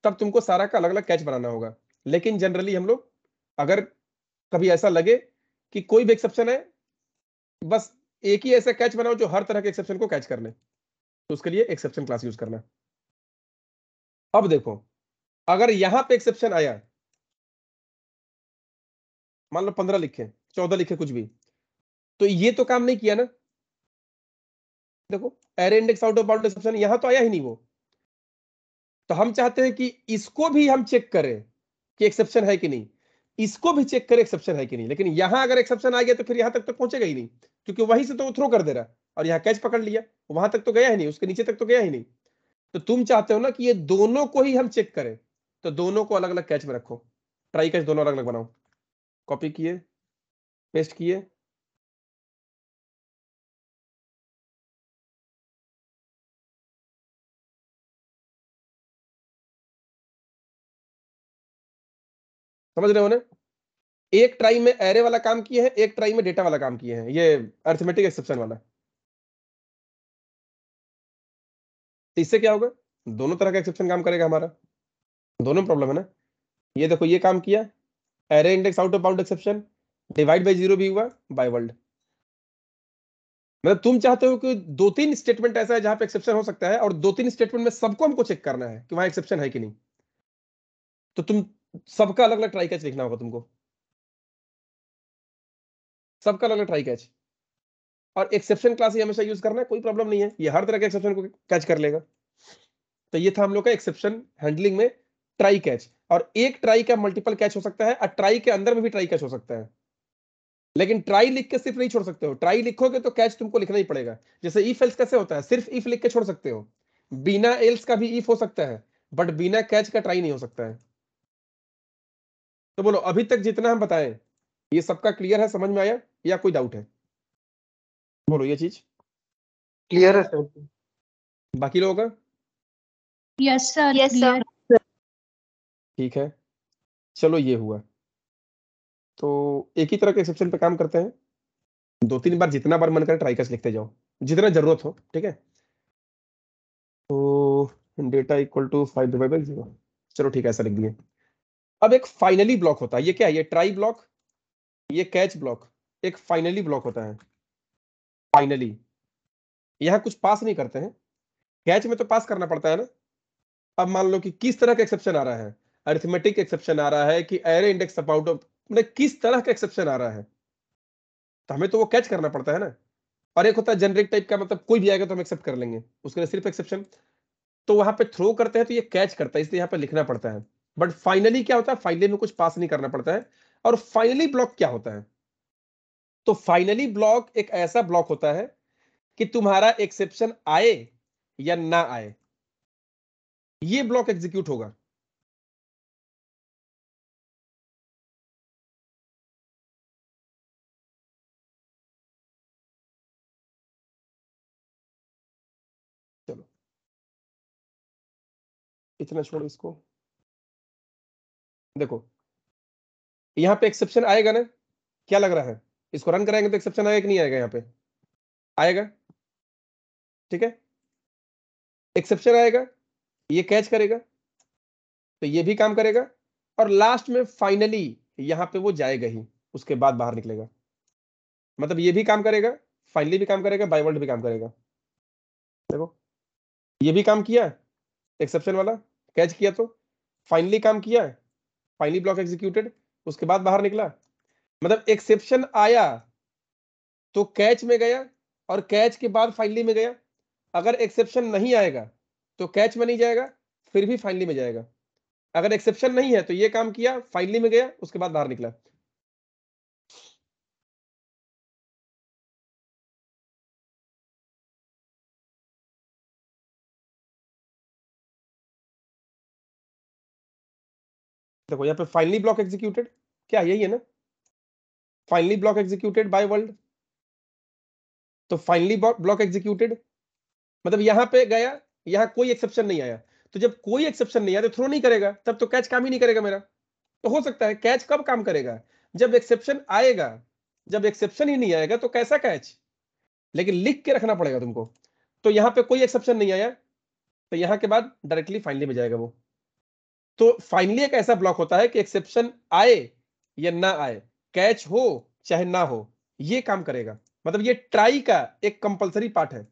A: तब तुमको सारा का अलग अलग कैच बनाना होगा। लेकिन जनरली हम लोग अगर कभी ऐसा लगे कि कोई भी एक्सेप्शन है, बस एक ही ऐसा कैच बनाओ जो हर तरह के एक्सेप्शन को कैच कर ले, तो उसके लिए एक्सेप्शन क्लास यूज करना। अब देखो अगर यहां पे एक्सेप्शन आया, मान लो 15 लिखे, 14 लिखे, कुछ भी, तो ये तो काम नहीं किया ना। देखो array index out of bound exception यहां तो आया ही नहीं वो। तो हम चाहते हैं कि इसको भी हम चेक करें कि एक्सेप्शन है कि नहीं, इसको भी चेक करें एक्सेप्शन है कि नहीं। लेकिन यहां अगर एक्सेप्शन आ गया तो फिर यहां तक तो पहुंचेगा ही नहीं, क्योंकि वहीं से तो वो थ्रो कर दे रहा, और यहाँ कैच पकड़ लिया, वहां तक तो गया ही नहीं, उसके नीचे तक तो गया ही नहीं। तो तुम चाहते हो ना कि ये दोनों को ही हम चेक करें, तो दोनों को अलग अलग कैच में रखो, ट्राई कैच दोनों अलग अलग बनाओ। कॉपी किए, पेस्ट किए, समझ रहे हो ना? एक ट्राई में एरे वाला काम किए हैं, एक ट्राई में डेटा वाला काम किए हैं, ये अरिथमेटिक एक्सेप्शन वाला। तो इससे क्या होगा, दोनों तरह का एक्सेप्शन काम करेगा हमारा, दोनों प्रॉब्लम है ना। ये देखो ये काम किया, array index out of bound exception, divide by zero भी हुआ, बाय वर्ल्ड। मतलब तुम चाहते हो कि दो तीन स्टेटमेंट ऐसा है जहां पे एक्सेप्शन हो सकता है, और दो तीन स्टेटमेंट में सबको हमको चेक करना है कि वहां एक्सेप्शन है कि नहीं। तो तुम सबका अलग अलग ट्राई कैच लिखना होगा तुमको, सबका अलग अलग ट्राई कैच। और एक्सेप्शन क्लास ही हमेशा यूज करना है, कोई प्रॉब्लम नहीं है, ये हर तरह के एक्सेप्शन को कैच कर लेगा। तो ये था हम लोग का एक्सेप्शन हैंडलिंग में ट्राई कैच। और एक ट्राई का मल्टीपल कैच हो सकता है, और ट्राई के अंदर में भी ट्राई कैच हो सकता है। लेकिन ट्राई लिख के सिर्फ नहीं छोड़ सकते हो, ट्राई लिखोगे तो कैच तुमको लिखना ही पड़ेगा। जैसे इफ एल्स कैसे होता है, सिर्फ इफ लिख के छोड़ सकते हो, बिना एल्स का भी इफ हो सकता है, बट बिना कैच का ट्राई नहीं हो सकता है। तो बोलो अभी तक जितना हम बताएं ये सबका क्लियर है, समझ में आया या कोई डाउट है? बोलो ये चीज
C: क्लियर है सर।
A: बाकी लोगों का?
B: Yes sir,
D: yes
B: clear.
D: Sir.
A: ठीक है, चलो ये हुआ। तो एक ही तरह के एक्सेप्शन पे काम करते हैं, दो तीन बार जितना बार मन करे ट्राई कैच लिखते जाओ, जितना जरूरत हो, ठीक है। तो डेटा इक्वल टू 5/0, चलो ठीक है ऐसा लिख दिए। अब एक फाइनली ब्लॉक होता है, ये क्या है, ये ट्राई ब्लॉक, ये कैच ब्लॉक, एक फाइनली ब्लॉक होता है। फाइनली यहां कुछ पास नहीं करते हैं, कैच में तो पास करना पड़ता है ना। अब मान लो कि किस तरह का एक्सेप्शन आ रहा है, अरिथमेटिक एक्सेप्शन आ रहा है कि एरे इंडेक्स अबाउट ऑफ, मतलब किस तरह का एक्सेप्शन आ रहा है, तो हमें तो वो कैच करना पड़ता है ना। और एक होता है जेनरिक टाइप का, मतलब कोई भी आएगा तो हम एक्सेप्ट कर लेंगे, उसके लिए सिर्फ एक्सेप्शन। तो वहां पे थ्रो करते हैं तो ये कैच करता है, इसलिए यहाँ पे लिखना पड़ता है। बट फाइनली क्या होता है, फाइनली में कुछ पास नहीं करना पड़ता है। और फाइनली ब्लॉक क्या होता है, तो फाइनली ब्लॉक एक ऐसा ब्लॉक होता है कि तुम्हारा एक्सेप्शन आए या ना आए, ये ब्लॉक एग्जीक्यूट होगा। चलो इतना छोड़ो इसको, देखो यहां पे एक्सेप्शन आएगा ना, क्या लग रहा है, इसको रन कराएंगे तो एक्सेप्शन आएगा कि नहीं आएगा, यहाँ पे आएगा, ठीक है। एक्सेप्शन आएगा, ये कैच करेगा, तो ये भी काम करेगा, और लास्ट में फाइनली यहां पे वो जाएगा ही, उसके बाद बाहर निकलेगा। मतलब ये भी काम करेगा, फाइनली भी काम करेगा, बाय वर्ल्ड भी काम करेगा। देखो ये भी काम किया, एक्सेप्शन वाला कैच किया, तो फाइनली काम किया, फाइनली ब्लॉक एग्जीक्यूटेड, उसके बाद बाहर निकला। मतलब एक्सेप्शन आया तो कैच में गया, और कैच के बाद फाइनली में गया। अगर एक्सेप्शन नहीं आएगा तो कैच में नहीं जाएगा, फिर भी फाइनली में जाएगा। अगर एक्सेप्शन नहीं है तो ये काम किया, फाइनली में गया, उसके बाद बाहर निकला। देखो यहाँ पे फाइनली ब्लॉक एग्जीक्यूटेड, क्या यही है ना, finally block executed by world. तो फाइनली ब्लॉक एग्जीक्यूटेड मतलब यहां पे गया, यहां कोई एक्सेप्शन नहीं आया। तो जब कोई एक्सेप्शन नहीं आया तो थ्रो नहीं करेगा, तब तो कैच काम ही नहीं करेगा मेरा। तो हो सकता है कैच कब काम करेगा, जब एक्सेप्शन आएगा। जब एक्सेप्शन ही नहीं आएगा तो कैसा कैच, लेकिन लिख के रखना पड़ेगा तुमको। तो यहां पे कोई एक्सेप्शन नहीं आया, तो यहां के बाद डायरेक्टली फाइनली में जाएगा वो। तो फाइनली एक ऐसा ब्लॉक होता है कि एक्सेप्शन आए या ना आए, कैच हो चाहे ना हो, ये काम करेगा। मतलब ये ट्राई का एक कंपलसरी पार्ट है,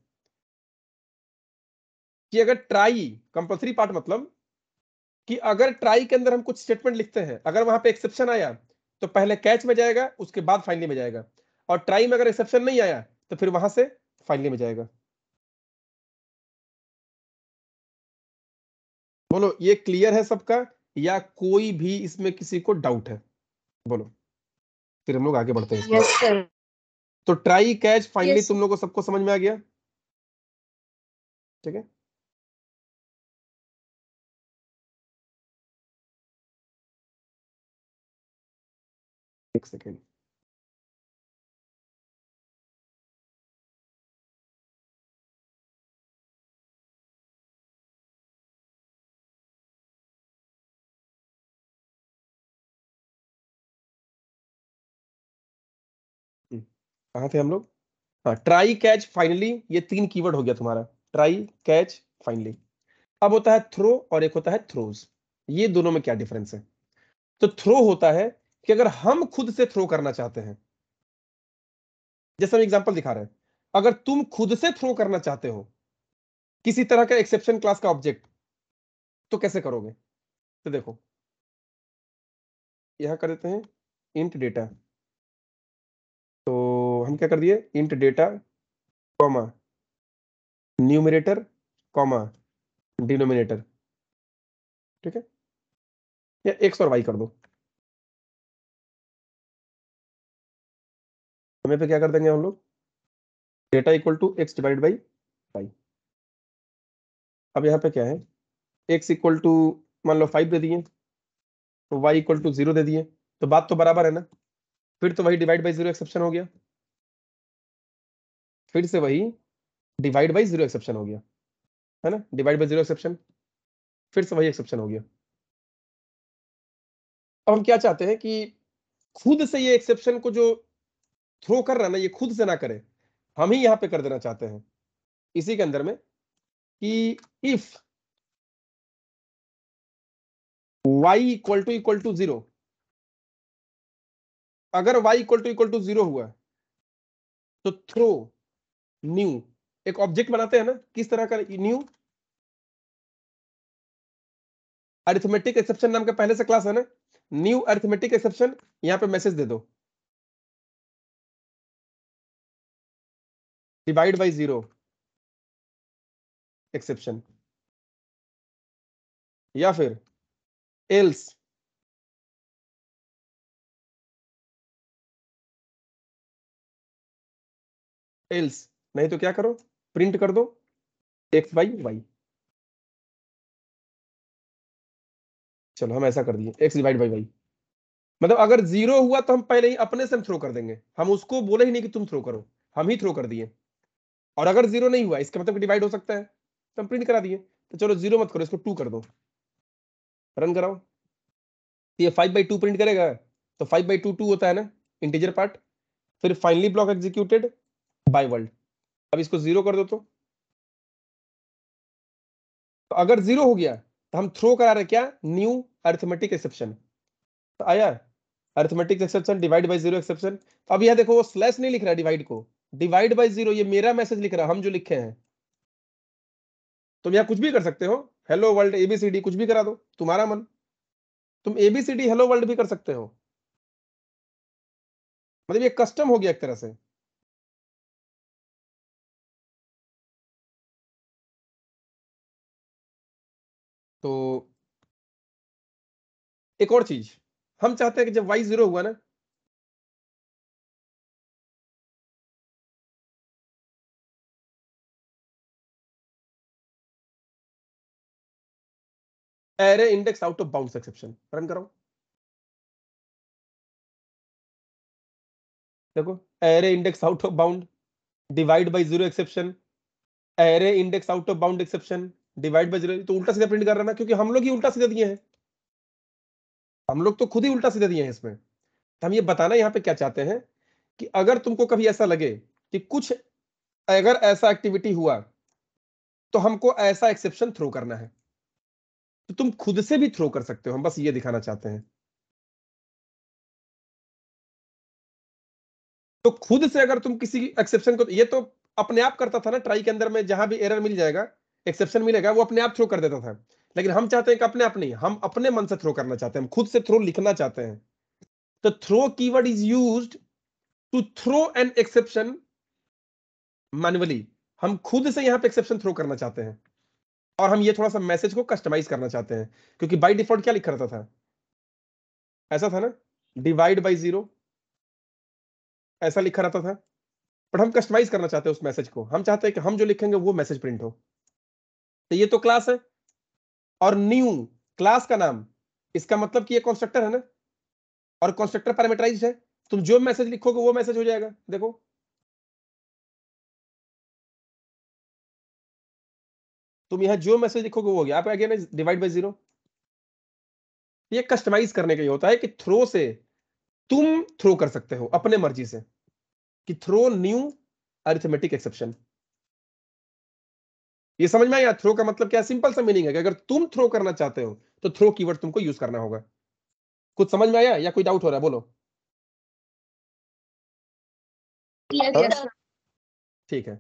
A: कि अगर ट्राई कंपलसरी पार्ट मतलब कि अगर ट्राई के अंदर हम कुछ स्टेटमेंट लिखते हैं, अगर वहां पे एक्सेप्शन आया तो पहले कैच में जाएगा, उसके बाद फाइनली में जाएगा। और ट्राई में अगर एक्सेप्शन नहीं आया तो फिर वहां से फाइनली में जाएगा। बोलो ये क्लियर है सबका, या कोई भी इसमें किसी को डाउट है? बोलो, फिर हम लोग आगे बढ़ते हैं इसमें।
D: Yes sir.
A: तो ट्राई कैच फाइनली
B: यस
A: तुम लोगों को सबको समझ में आ गया, ठीक है। एक सेकेंड, कहाँ थे हम लोग? हाँ, ट्राई कैच फाइनली, ये 3 कीवर्ड हो गया तुम्हारा, ट्राई कैच फाइनली। अब होता है थ्रो और एक होता है थ्रोज। ये दोनों में क्या डिफरेंस है? तो थ्रो होता है कि अगर हम खुद से थ्रो करना चाहते हैं, जैसे हम एग्जांपल दिखा रहे हैं, अगर तुम खुद से थ्रो करना चाहते हो किसी तरह का एक्सेप्शन क्लास का ऑब्जेक्ट, तो कैसे करोगे? तो देखो, यहां कर देते हैं इंट डेटा। तो हम क्या कर दिए, int data comma numerator comma denominator, ठीक है, या एक्स और वाई कर दो। हमें पे क्या कर देंगे हम लोग, data equal to X divide by Y. अब यहाँ पे क्या है, एक्स इक्वल टू मान लो 5 दे दिए, तो वाई इक्वल टू 0 दे दिए, तो बात तो बराबर है ना। फिर तो वही डिवाइड बाई 0 एक्सेप्शन हो गया, फिर से वही डिवाइड बाई 0 एक्सेप्शन हो गया, है ना, डिवाइड बाई 0 एक्सेप्शन, फिर से वही एक्सेप्शन हो गया। अब हम क्या चाहते हैं कि खुद से ये एक्सेप्शन को जो थ्रो कर रहा है ना, ये खुद से ना करे, हम ही यहां पे कर देना चाहते हैं इसी के अंदर में, कि इफ y इक्वल टू 0, अगर y इक्वल टू 0 हुआ तो थ्रो न्यू, एक ऑब्जेक्ट बनाते हैं ना, किस तरह का, न्यू अरिथमेटिक एक्सेप्शन नाम का पहले से क्लास है ना, न्यू अरिथमेटिक एक्सेप्शन, यहां पे मैसेज दे दो डिवाइड बाई 0 एक्सेप्शन, या फिर एल्स एल्स नहीं तो क्या करो, प्रिंट कर दो एक्स बाई वाई। चलो हम ऐसा कर दिए, एक्स डिवाइड बाई वाई, मतलब अगर 0 हुआ तो हम पहले ही अपने से थ्रो कर देंगे, हम उसको बोले ही नहीं कि तुम थ्रो करो, हम ही थ्रो कर दिए। और अगर 0 नहीं हुआ, इसका मतलब डिवाइड हो सकता है, तो हम प्रिंट करा दिए। तो चलो 0 मत करो, इसको 2 कर दो, रन कराओ, तो ये 5/2 प्रिंट करेगा, तो 5/2 2 होता है ना इंटीजर पार्ट। फिर finally block executed by world, अब इसको 0 कर दो, तो अगर 0 हो गया तो हम थ्रो करा रहे क्या, न्यू अरिथमेटिक एक्सेप्शन, तो आया arithmetic exception divide by 0 exception. अब यह देखो, वो स्लैश नहीं लिख रहा डिवाइड को, डिवाइड बाय 0 ये मेरा मैसेज लिख रहा, हम जो लिखे हैं। तुम यहां कुछ भी कर सकते हो, हेलो वर्ल्ड एबीसीडी कुछ भी करा दो, तुम्हारा मन, तुम एबीसीडी हेलो वर्ल्ड भी कर सकते हो, मतलब ये कस्टम हो गया एक तरह से। तो एक और चीज, हम चाहते हैं कि जब y 0 हुआ ना, array index out of bounds exception, run करो, देखो array index out of bound divide by 0 exception, array index out of bound exception divide by 0, तो उल्टा सीधा प्रिंट कर रहा है ना, क्योंकि हम लोग ही उल्टा सीधा दिए हैं, हम लोग तो खुद ही उल्टा सीधा दिए हैं इसमें। तो हम ये बताना यहाँ पे क्या चाहते हैं कि अगर तुमको कभी ऐसा लगे कि कुछ, अगर ऐसा एक्टिविटी हुआ तो हमको ऐसा एक्सेप्शन थ्रो करना है, तो तुम खुद से भी थ्रो कर सकते हो, हम बस ये दिखाना चाहते हैं। तो खुद से अगर तुम किसी एक्सेप्शन को, ये तो अपने आप करता था ना ट्राई के अंदर में, जहां भी एरर मिल जाएगा, एक्सेप्शन मिलेगा, वो अपने आप थ्रो कर देता था। लेकिन हम चाहते हैं कि अपने आप नहीं, हम अपने मन से थ्रो करना चाहते हैं, हम खुद से थ्रो लिखना चाहते हैं। तो throw keyword is used to throw an exception manually, हम खुद से यहां पे एक्सेप्शन थ्रो करना चाहते हैं, और हम ये थोड़ा सा मैसेज को कस्टमाइज करना चाहते हैं, क्योंकि बाय डिफॉल्ट क्या लिखा रहता था, ऐसा था ना, डिवाइड बाय 0 ऐसा लिखा रहता था, बट हम कस्टमाइज करना चाहते हैं उस मैसेज को, हम चाहते हैं कि हम जो लिखेंगे वो मैसेज प्रिंट हो। तो ये तो क्लास है, और न्यू क्लास का नाम, इसका मतलब कि ये कंस्ट्रक्टर है ना, और कंस्ट्रक्टर पैरामीटराइज्ड है, तुम जो मैसेज लिखोगे वो मैसेज हो जाएगा। देखो तुम यहां जो मैसेज लिखोगे वो हो गया, आप आगे ना डिवाइड बाय 0, ये कस्टमाइज करने का ही होता है कि थ्रो से तुम थ्रो कर सकते हो अपने मर्जी से, कि थ्रो न्यू अरिथमेटिक एक्सेप्शन। ये समझ में आया? थ्रो का मतलब क्या? सिंपल सा मीनिंग है कि अगर तुम थ्रो करना चाहते हो तो थ्रो कीवर्ड तुमको यूज करना होगा। कुछ समझ में आया या कोई डाउट हो रहा है? बोलो।
B: Yes, sir.
A: ठीक है,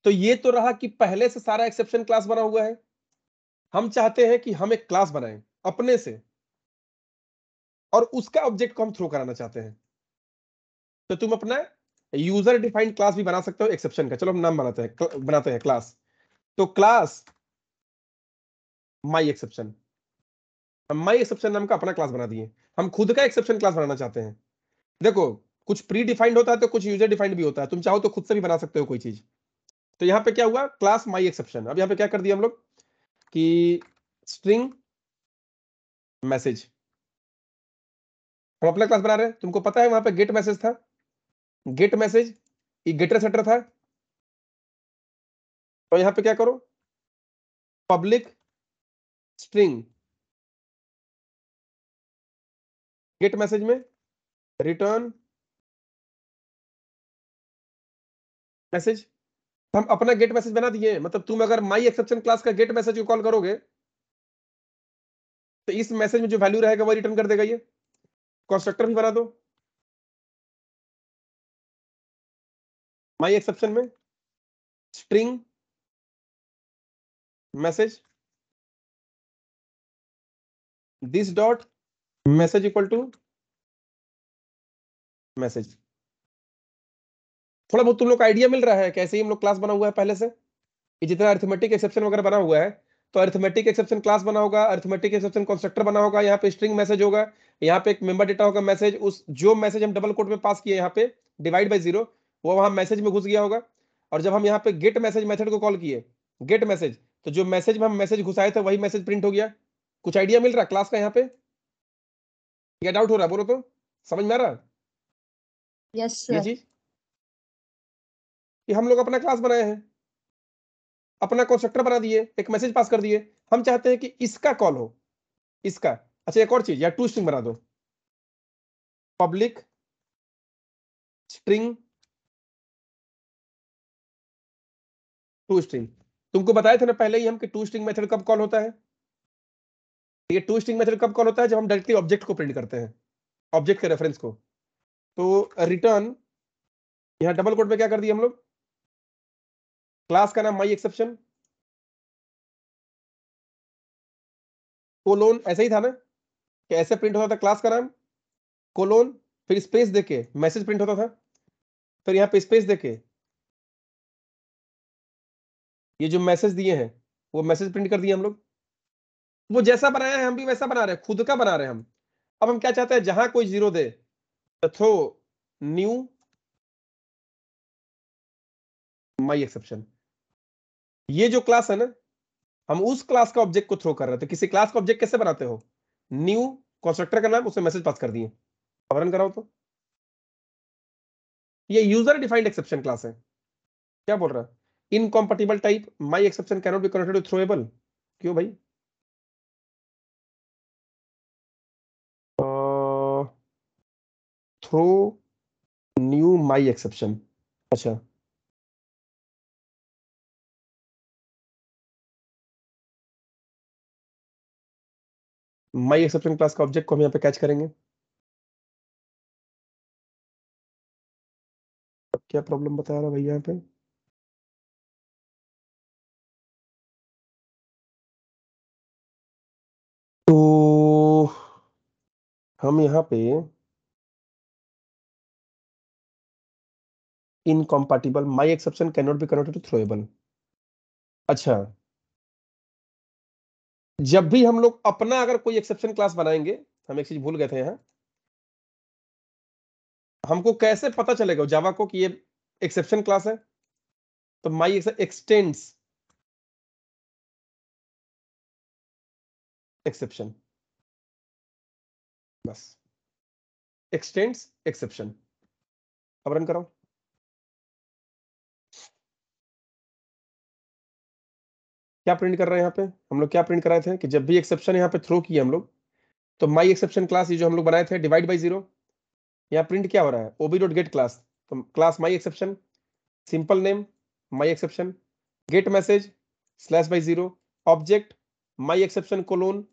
A: तो ये तो रहा कि पहले से सारा एक्सेप्शन क्लास बना हुआ है। हम चाहते हैं कि हम एक क्लास बनाएं अपने से और उसका ऑब्जेक्ट को हम थ्रो कराना चाहते हैं। तो तुम अपना यूजर डिफाइंड क्लास भी बना सकते हो एक्सेप्शन का। चलो हम नाम बनाते हैं क्लास। तो क्लास माई एक्सेप्शन, हम माई एक्सेप्शन नाम का अपना क्लास बना दिए। हम खुद का एक्सेप्शन क्लास बनाना चाहते हैं। देखो, कुछ प्री डिफाइंड होता है तो कुछ यूजर डिफाइंड भी होता है। तुम चाहो तो खुद से भी बना सकते हो कोई चीज। तो यहां पे क्या हुआ? Class my exception. अब यहां पे क्या कर दिया हम लोग कि स्ट्रिंग मैसेज हम अपना क्लास बना रहे हैं। तुमको पता है वहां पे गेट मैसेज था, गेट मैसेज गेटर सेटर था। तो यहां पे क्या करो, पब्लिक स्ट्रिंग गेट मैसेज में रिटर्न मैसेज। हम अपना गेट मैसेज बना दिए। मतलब तुम अगर माई एक्सेप्शन क्लास का गेट मैसेज को कॉल करोगे तो इस मैसेज में जो वैल्यू रहेगा वो रिटर्न कर देगा। ये कंस्ट्रक्टर भी बना दो माई एक्सेप्शन में string message this dot message equal to message. थोड़ा बहुत तुम लोग को आइडिया मिल रहा है कैसे ही हम लोग क्लास बना हुआ है पहले से? ये जितना अरिथमेटिक एक्सेप्शन वगैरह बना हुआ है, तो अरिथमेटिक एक्सेप्शन क्लास बना होगा, अरिथमेटिक एक्सेप्शन कंस्ट्रक्टर बना होगा, यहाँ पे स्ट्रिंग मैसेज होगा, यहाँ पे एक मेंबर डेटा होगा मैसेज। उस जो मैसेज हम डबल कोट में पास किए यहाँ पे डिवाइड बाय 0, वो वहां मैसेज में घुस गया होगा। और जब हम यहाँ पे गेट मैसेज मेथड को कॉल किए गेट मैसेज, तो जो मैसेज में हम मैसेज घुसाए थे वही मैसेज प्रिंट हो गया। कुछ आइडिया मिल रहा क्लास का यहाँ पे या डाउट हो रहा है? बोलो तो, समझ में आ रहा
B: Yes,
A: ये
B: sir.
A: चीज कि हम लोग अपना क्लास बनाए हैं, अपना कंस्ट्रक्टर बना दिए, एक मैसेज पास कर दिए। हम चाहते हैं कि इसका कॉल हो, इसका। अच्छा, एक और चीज, या टू स्ट्रिंग बना दो, पब्लिक स्ट्रिंग टू स्ट्रिंग। तुमको बताए थे ना पहले ही हम कि टू स्ट्रिंग मेथड कब कॉल होता है? ये टू स्ट्रिंग मेथड कब कॉल होता है? जब हम डायरेक्टली ऑब्जेक्ट को प्रिंट करते हैं, ऑब्जेक्ट के रेफरेंस को। तो रिटर्न, यहां डबल कोट में क्या कर दिया हम लोग, क्लास का नाम माई एक्सेप्शन कोलोन, ऐसा ही था ना कि ऐसे प्रिंट होता था क्लास का नाम कोलोन, फिर स्पेस देके मैसेज प्रिंट होता था, फिर यहाँ पे स्पेस देके ये जो मैसेज दिए हैं वो मैसेज प्रिंट कर दिए हम लोग। वो जैसा बनाया है हम भी वैसा बना रहे हैं, खुद का बना रहे हैं हम। अब हम क्या चाहते हैं, जहां कोई जीरो दे तो थ्रो न्यू माई एक्सेप्शन। ये जो क्लास है ना, हम उस क्लास का ऑब्जेक्ट को थ्रो कर रहे थे। किसी क्लास का ऑब्जेक्ट कैसे बनाते हो? न्यू कंस्ट्रक्टर का नाम, उसमें मैसेज पास कर दिए। अब रन कराओ तो ये यूजर डिफाइंड एक्सेप्शन क्लास है। क्या बोल रहा है? Incompatible type my exception cannot be connected to throwable. क्यों भाई? Throw new my exception. अच्छा, माई एक्सेप्शन क्लास का ऑब्जेक्ट को हम यहाँ पे कैच करेंगे। अब क्या प्रॉब्लम बता रहा है भाई यहाँ पे? तो हम यहाँ पे incompatible my exception can not be connected to throwable. अच्छा, जब भी हम लोग अपना अगर कोई एक्सेप्शन क्लास बनाएंगे, हम एक चीज भूल गए थे यहाँ, हमको कैसे पता चलेगा जावा को कि ये एक्सेप्शन क्लास है? तो माई एक्सटेंड्स एक्सेप्शन, बस एक्सटेंड्स एक्सेप्शन। अब रन करो। क्या प्रिंट कर रहे हैं यहाँ पे हम लोग? क्या प्रिंट कर रहे थे कि जब भी एक्सेप्शन यहाँ पे थ्रो किए हम लोग, तो माई एक्सेप्शन क्लास ये जो हम लोग बनाए थे डिवाइड बाई 0, यहाँ प्रिंट क्या हो रहा है? OB dot get class. तो class my exception, simple name my exception, get message /0, object my exception colon,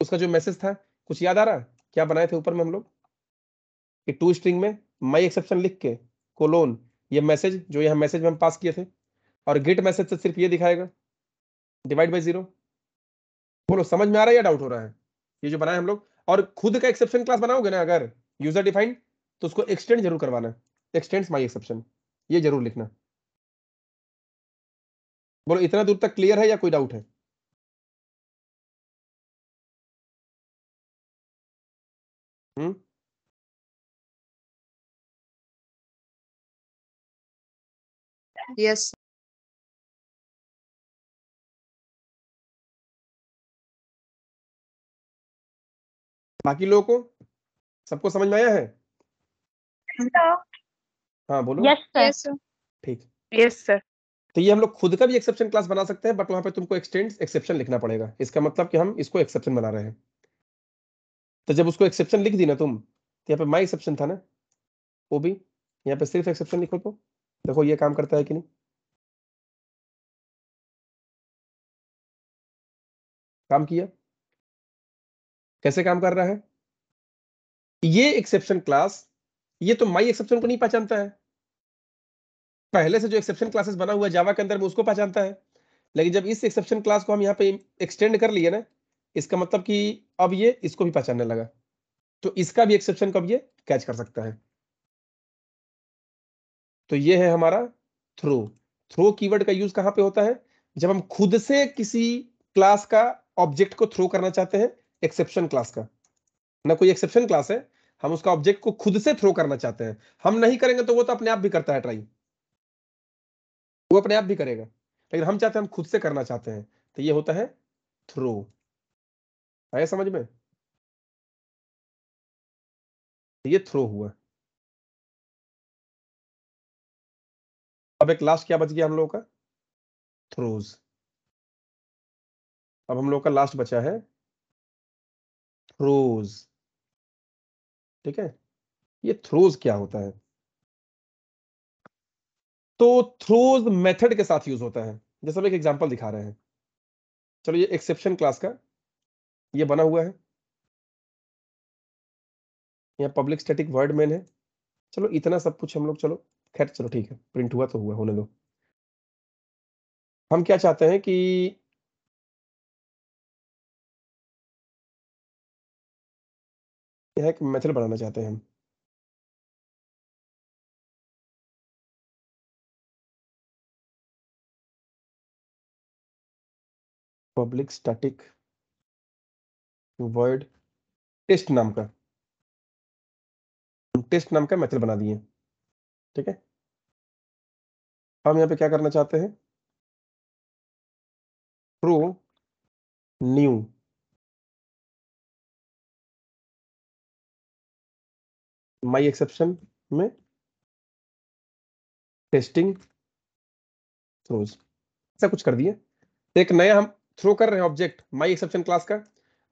A: उसका जो मैसेज था कुछ याद आ रहा है क्या बनाए थे ऊपर में हम लोग कि टू स्ट्रिंग में माई एक्सेप्शन लिख के कोलोन ये मैसेज जो यहाँ मैसेज में हम पास किए थे, और गेट मैसेज से सिर्फ ये दिखाएगा डिवाइड बाय 0। बोलो समझ में आ रहा है या डाउट हो रहा है ये जो बनाए हम लोग? और खुद का एक्सेप्शन क्लास बनाओगे ना अगर यूजर डिफाइंड, तो उसको एक्सटेंड जरूर करवाना, एक्सटेंड्स माई एक्सेप्शन, ये जरूर लिखना। बोलो इतना दूर तक क्लियर है या कोई डाउट है?
B: Yes.
A: बाकी लोगों को सबको समझ में आया है? हाँ बोलो।
D: Yes sir.
B: Yes, sir.
A: ठीक,
D: यस सर।
A: तो ये हम लोग खुद का भी एक्सेप्शन क्लास बना सकते हैं, बट वहां पे तुमको एक्सटेंड्स एक्सेप्शन लिखना पड़ेगा। इसका मतलब कि हम इसको एक्सेप्शन बना रहे हैं, तो जब उसको एक्सेप्शन लिख दी ना तुम, तो यहाँ पे माई एक्सेप्शन था ना, वो भी यहाँ पे सिर्फ एक्सेप्शन लिखो तो देखो ये काम करता है कि नहीं। काम किया? कैसे काम कर रहा है? ये एक्सेप्शन क्लास ये तो माई एक्सेप्शन को नहीं पहचानता है, पहले से जो एक्सेप्शन क्लासेस बना हुआ है जावा के अंदर में उसको पहचानता है, लेकिन जब इस एक्सेप्शन क्लास को हम यहाँ पे एक्सटेंड कर लिए ना, इसका मतलब कि अब ये इसको भी पहचानने लगा, तो इसका भी एक्सेप्शन को अब ये कैच कर सकता है। तो ये है हमारा थ्रो। थ्रो कीवर्ड का यूज कहां पे होता है? जब हम खुद से किसी क्लास का ऑब्जेक्ट को थ्रो करना चाहते हैं, एक्सेप्शन क्लास का ना, कोई एक्सेप्शन क्लास है, हम उसका ऑब्जेक्ट को खुद से थ्रो करना चाहते हैं। हम नहीं करेंगे तो वो तो अपने आप भी करता है ट्राई, वो अपने आप भी करेगा, लेकिन हम चाहते हैं, हम खुद से करना चाहते हैं, तो ये होता है थ्रो। आया समझ में? ये थ्रो हुआ। अब एक लास्ट क्या बच गया हम लोगों का? थ्रोज। अब हम लोग का लास्ट बचा है थ्रोज। ठीक है, ये थ्रोज क्या होता है? तो थ्रोज मेथड के साथ यूज होता है, जैसे हम एक एग्जांपल दिखा रहे हैं। चलो ये एक्सेप्शन क्लास का ये बना हुआ है, यहाँ पब्लिक स्टैटिक वर्ड मेन है। चलो इतना सब कुछ हम लोग, चलो खैर चलो ठीक है, प्रिंट हुआ तो हुआ, होने दो। हम क्या चाहते हैं कि यह एक मेथड बनाना चाहते हैं हम। पब्लिक स्टैटिक वर्ड टेस्ट नाम का, टेस्ट नाम का मेथड बना दिए। ठीक है, हम यहाँ पे क्या करना चाहते हैं? थ्रो न्यू माई एक्सेप्शन में टेस्टिंग थ्रोज, ऐसा कुछ कर दिए। एक नया हम थ्रो कर रहे हैं ऑब्जेक्ट माई एक्सेप्शन क्लास का,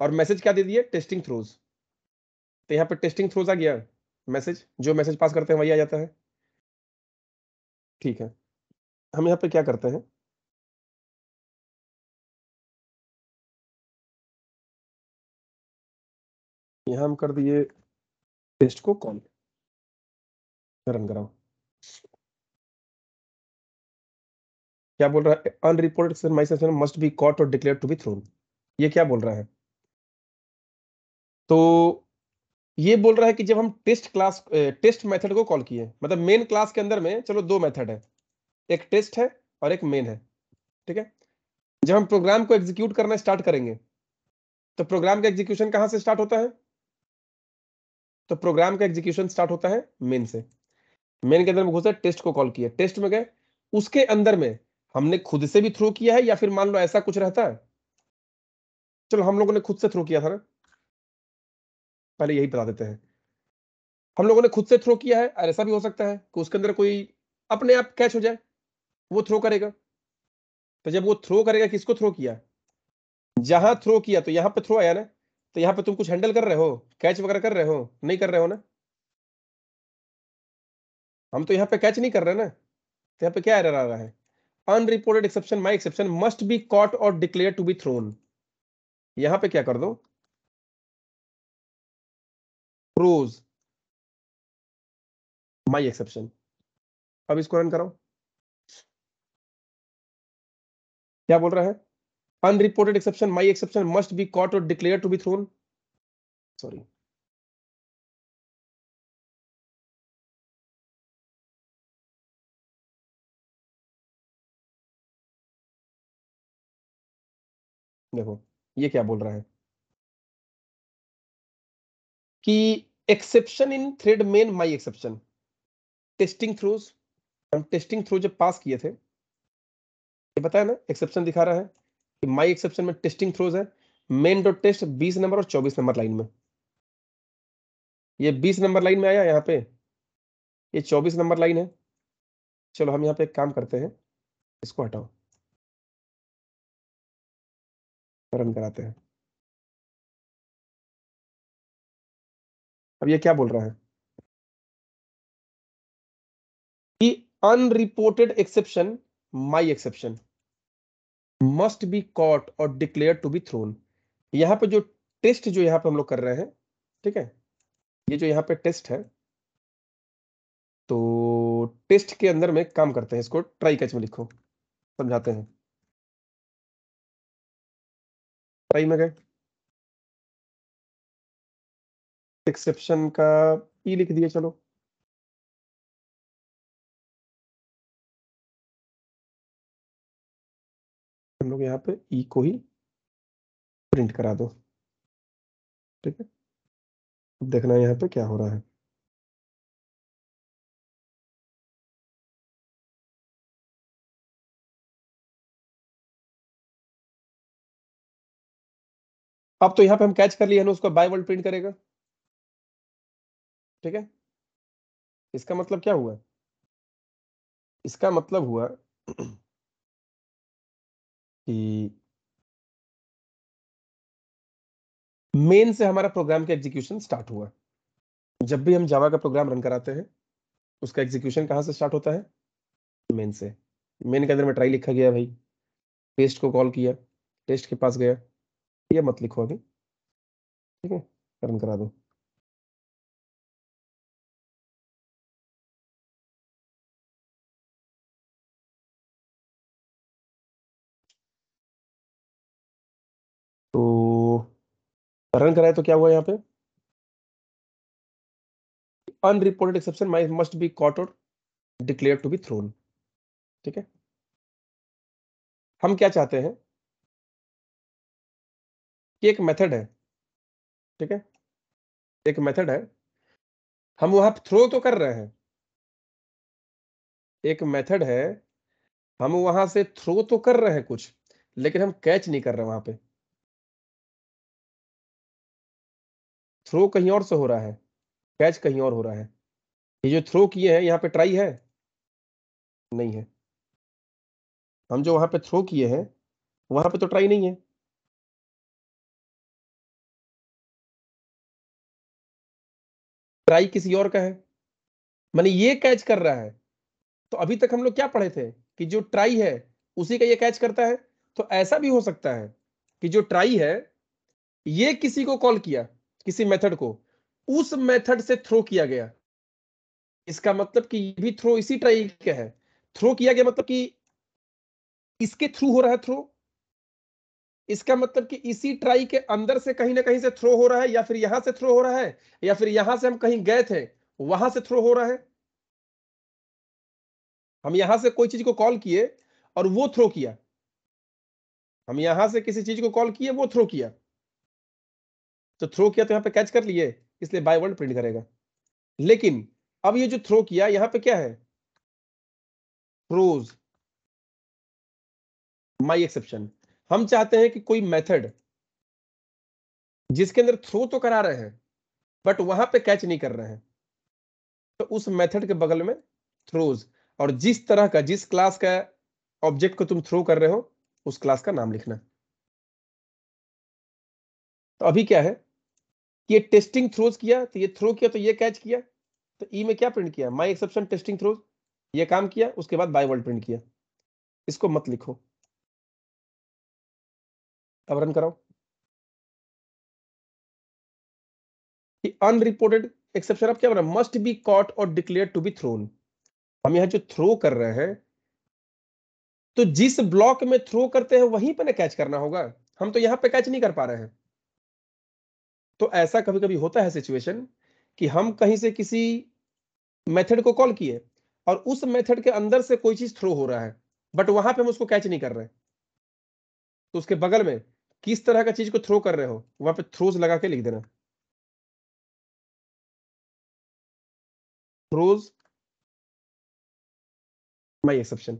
A: और मैसेज क्या दे दिए? Testing throws. तो यहाँ पे टेस्टिंग थ्रोज आ गया, मैसेज जो मैसेज पास करते हैं वही आ जाता है। ठीक है, हम यहाँ पे क्या करते हैं? यहाँ हम कर दिए टेस्ट को कॉल, रन कराओ। क्या बोल रहा है? Unreported my exception must be caught और डिक्लेयर टू बी थ्रोन। ये क्या बोल रहा है? तो ये बोल रहा है कि जब हम टेस्ट मेथड को कॉल किए, मतलब मेन क्लास के अंदर में, चलो दो मेथड है, एक टेस्ट है और एक मेन है। ठीक है, जब हम प्रोग्राम को एग्जीक्यूट करना स्टार्ट करेंगे, तो प्रोग्राम का एग्जीक्यूशन कहां से स्टार्ट होता है? तो प्रोग्राम का एग्जीक्यूशन स्टार्ट होता है मेन से। मेन के अंदर में घुसे, टेस्ट को कॉल किया, टेस्ट में गए, उसके अंदर में हमने खुद से भी थ्रो किया है, या फिर मान लो ऐसा कुछ रहता है, चलो हम लोगों ने खुद से थ्रो किया था ना, पहले यही बता देते हैं। हम लोगों ने खुद से थ्रो किया है, और ऐसा भी हो सकता है कि उसके अंदर कोई अपने आप कैच हो जाए, वो थ्रो करेगा। तो जब वो थ्रो करेगा, किसको थ्रो किया? जहां थ्रो किया तो यहां पे थ्रो आया ना, तो यहां पे तुम कुछ हैंडल कर रहे हो, कैच वगैरह कर रहे हो? नहीं कर रहे हो ना? हम तो यहाँ पे कैच नहीं कर रहे ना, तो यहाँ पे क्या एरर आ रहा है, unreported exception my exception must be caught और डिक्लेयर टू बी थ्रोन। यहाँ पे क्या कर दो, थ्रोज माई एक्सेप्शन। अब इसको रन कराओ, क्या बोल रहा है, unreported exception my exception must be caught और declare to be thrown. Sorry, देखो ये क्या बोल रहा है कि exception in thread main my exception testing throws. हम टेस्टिंग थ्रो जब पास किए थे, ये बताया ना, एक्सेप्शन दिखा रहा है कि माई एक्सेप्शन में टेस्टिंग थ्रोज है, मेन डॉट टेस्ट 20 नंबर और 24 नंबर लाइन में। ये 20 नंबर लाइन में आया, यहाँ पे ये 24 नंबर लाइन है। चलो हम यहाँ पे एक काम करते हैं, इसको हटाओ, रन कराते हैं। अब ये क्या बोल रहा है कि unreported exception my exception must be caught और डिक्लेयर टू बी थ्रोन। यहाँ पे जो टेस्ट जो यहाँ पे हम लोग कर रहे हैं, ठीक है, ये जो यहाँ पे टेस्ट है, तो टेस्ट के अंदर में काम करते हैं, इसको ट्राई कैच में लिखो, समझाते हैं। ट्राई में गए, एक्सेप्शन का ई लिख दिए, चलो हम लोग यहाँ पे ई को ही प्रिंट करा दो, ठीक है। अब देखना है यहाँ पे क्या हो रहा है। अब तो यहाँ पे हम कैच कर लिए है ना, उसको बाय वर्ड प्रिंट करेगा, ठीक है। इसका मतलब क्या हुआ, इसका मतलब हुआ कि मेन से हमारा प्रोग्राम का एग्जीक्यूशन स्टार्ट हुआ। जब भी हम जावा का प्रोग्राम रन कराते हैं, उसका एग्जीक्यूशन कहाँ से स्टार्ट होता है, मेन से। मेन के अंदर में ट्राई लिखा गया भाई, टेस्ट को कॉल किया, टेस्ट के पास गया, ये मत लिखो अभी, ठीक है, रन करा दो। तो रन कराए तो क्या हुआ यहाँ पे, unreported exception my must be caught और डिक्लेयर टू बी थ्रोन, ठीक है। हम क्या चाहते हैं कि एक मेथड है, ठीक है, एक मेथड है, हम वहां थ्रो तो कर रहे हैं, एक मेथड है, हम वहां से थ्रो तो कर रहे हैं कुछ, लेकिन हम कैच नहीं कर रहे वहां पे, थ्रो कहीं और से हो रहा है, कैच कहीं और हो रहा है। ये जो थ्रो किए हैं यहाँ पे ट्राई है, नहीं है। हम जो वहां पे थ्रो किए हैं वहां पे तो ट्राई नहीं है, ट्राई किसी और का है, माने ये कैच कर रहा है। तो अभी तक हम लोग क्या पढ़े थे कि जो ट्राई है उसी का ये कैच करता है। तो ऐसा भी हो सकता है कि जो ट्राई है ये किसी को कॉल किया, किसी मेथड को, उस मेथड से थ्रो किया गया, इसका मतलब कि ये भी थ्रो इसी ट्राई का है। थ्रो किया गया मतलब कि इसके थ्रू हो रहा है थ्रो, इसका मतलब कि इसी ट्राई के अंदर से कहीं ना कहीं से थ्रो हो रहा है, या फिर यहां से थ्रो हो रहा है, या फिर यहां से हम कहीं गए थे वहां से थ्रो हो रहा है। हम यहां से कोई चीज को कॉल किए और वो थ्रो किया, हम यहां से किसी चीज को कॉल किए, वो थ्रो किया, तो थ्रो किया तो यहां पे कैच कर लिए, इसलिए बाय वर्ड प्रिंट करेगा। लेकिन अब ये जो थ्रो किया यहां पे क्या है, थ्रोज माई एक्सेप्शन। हम चाहते हैं कि कोई मेथड जिसके अंदर थ्रो तो करा रहे हैं बट वहां पे कैच नहीं कर रहे हैं, तो उस मेथड के बगल में थ्रोज, और जिस तरह का, जिस क्लास का ऑब्जेक्ट को तुम थ्रो कर रहे हो उस क्लास का नाम लिखना। तो अभी क्या है कि ये टेस्टिंग थ्रोज किया, तो ये थ्रो किया तो ये कैच किया, तो ई में क्या प्रिंट किया, माई एक्सेप्शन टेस्टिंग थ्रोज, ये काम किया, उसके बाद बाय वर्ड प्रिंट किया। इसको मत लिखो, अब रन कराओ कि अनरिपोर्टेड एक्सेप्शन अब क्या बना, मस्ट बी कॉट और डिक्लेयर टू बी थ्रोन। हम यहां जो थ्रो कर रहे हैं, तो जिस ब्लॉक में थ्रो करते हैं वहीं पे ना कैच करना होगा, हम तो यहां पे कैच नहीं कर पा रहे हैं। तो ऐसा कभी कभी होता है सिचुएशन कि हम कहीं से किसी मेथड को कॉल किए और उस मेथड के अंदर से कोई चीज थ्रो हो रहा है, बट वहां पे हम उसको कैच नहीं कर रहे, तो उसके बगल में किस तरह का चीज को थ्रो कर रहे हो वहां पे थ्रोज लगा के लिख देना, थ्रोज माई एक्सेप्शन।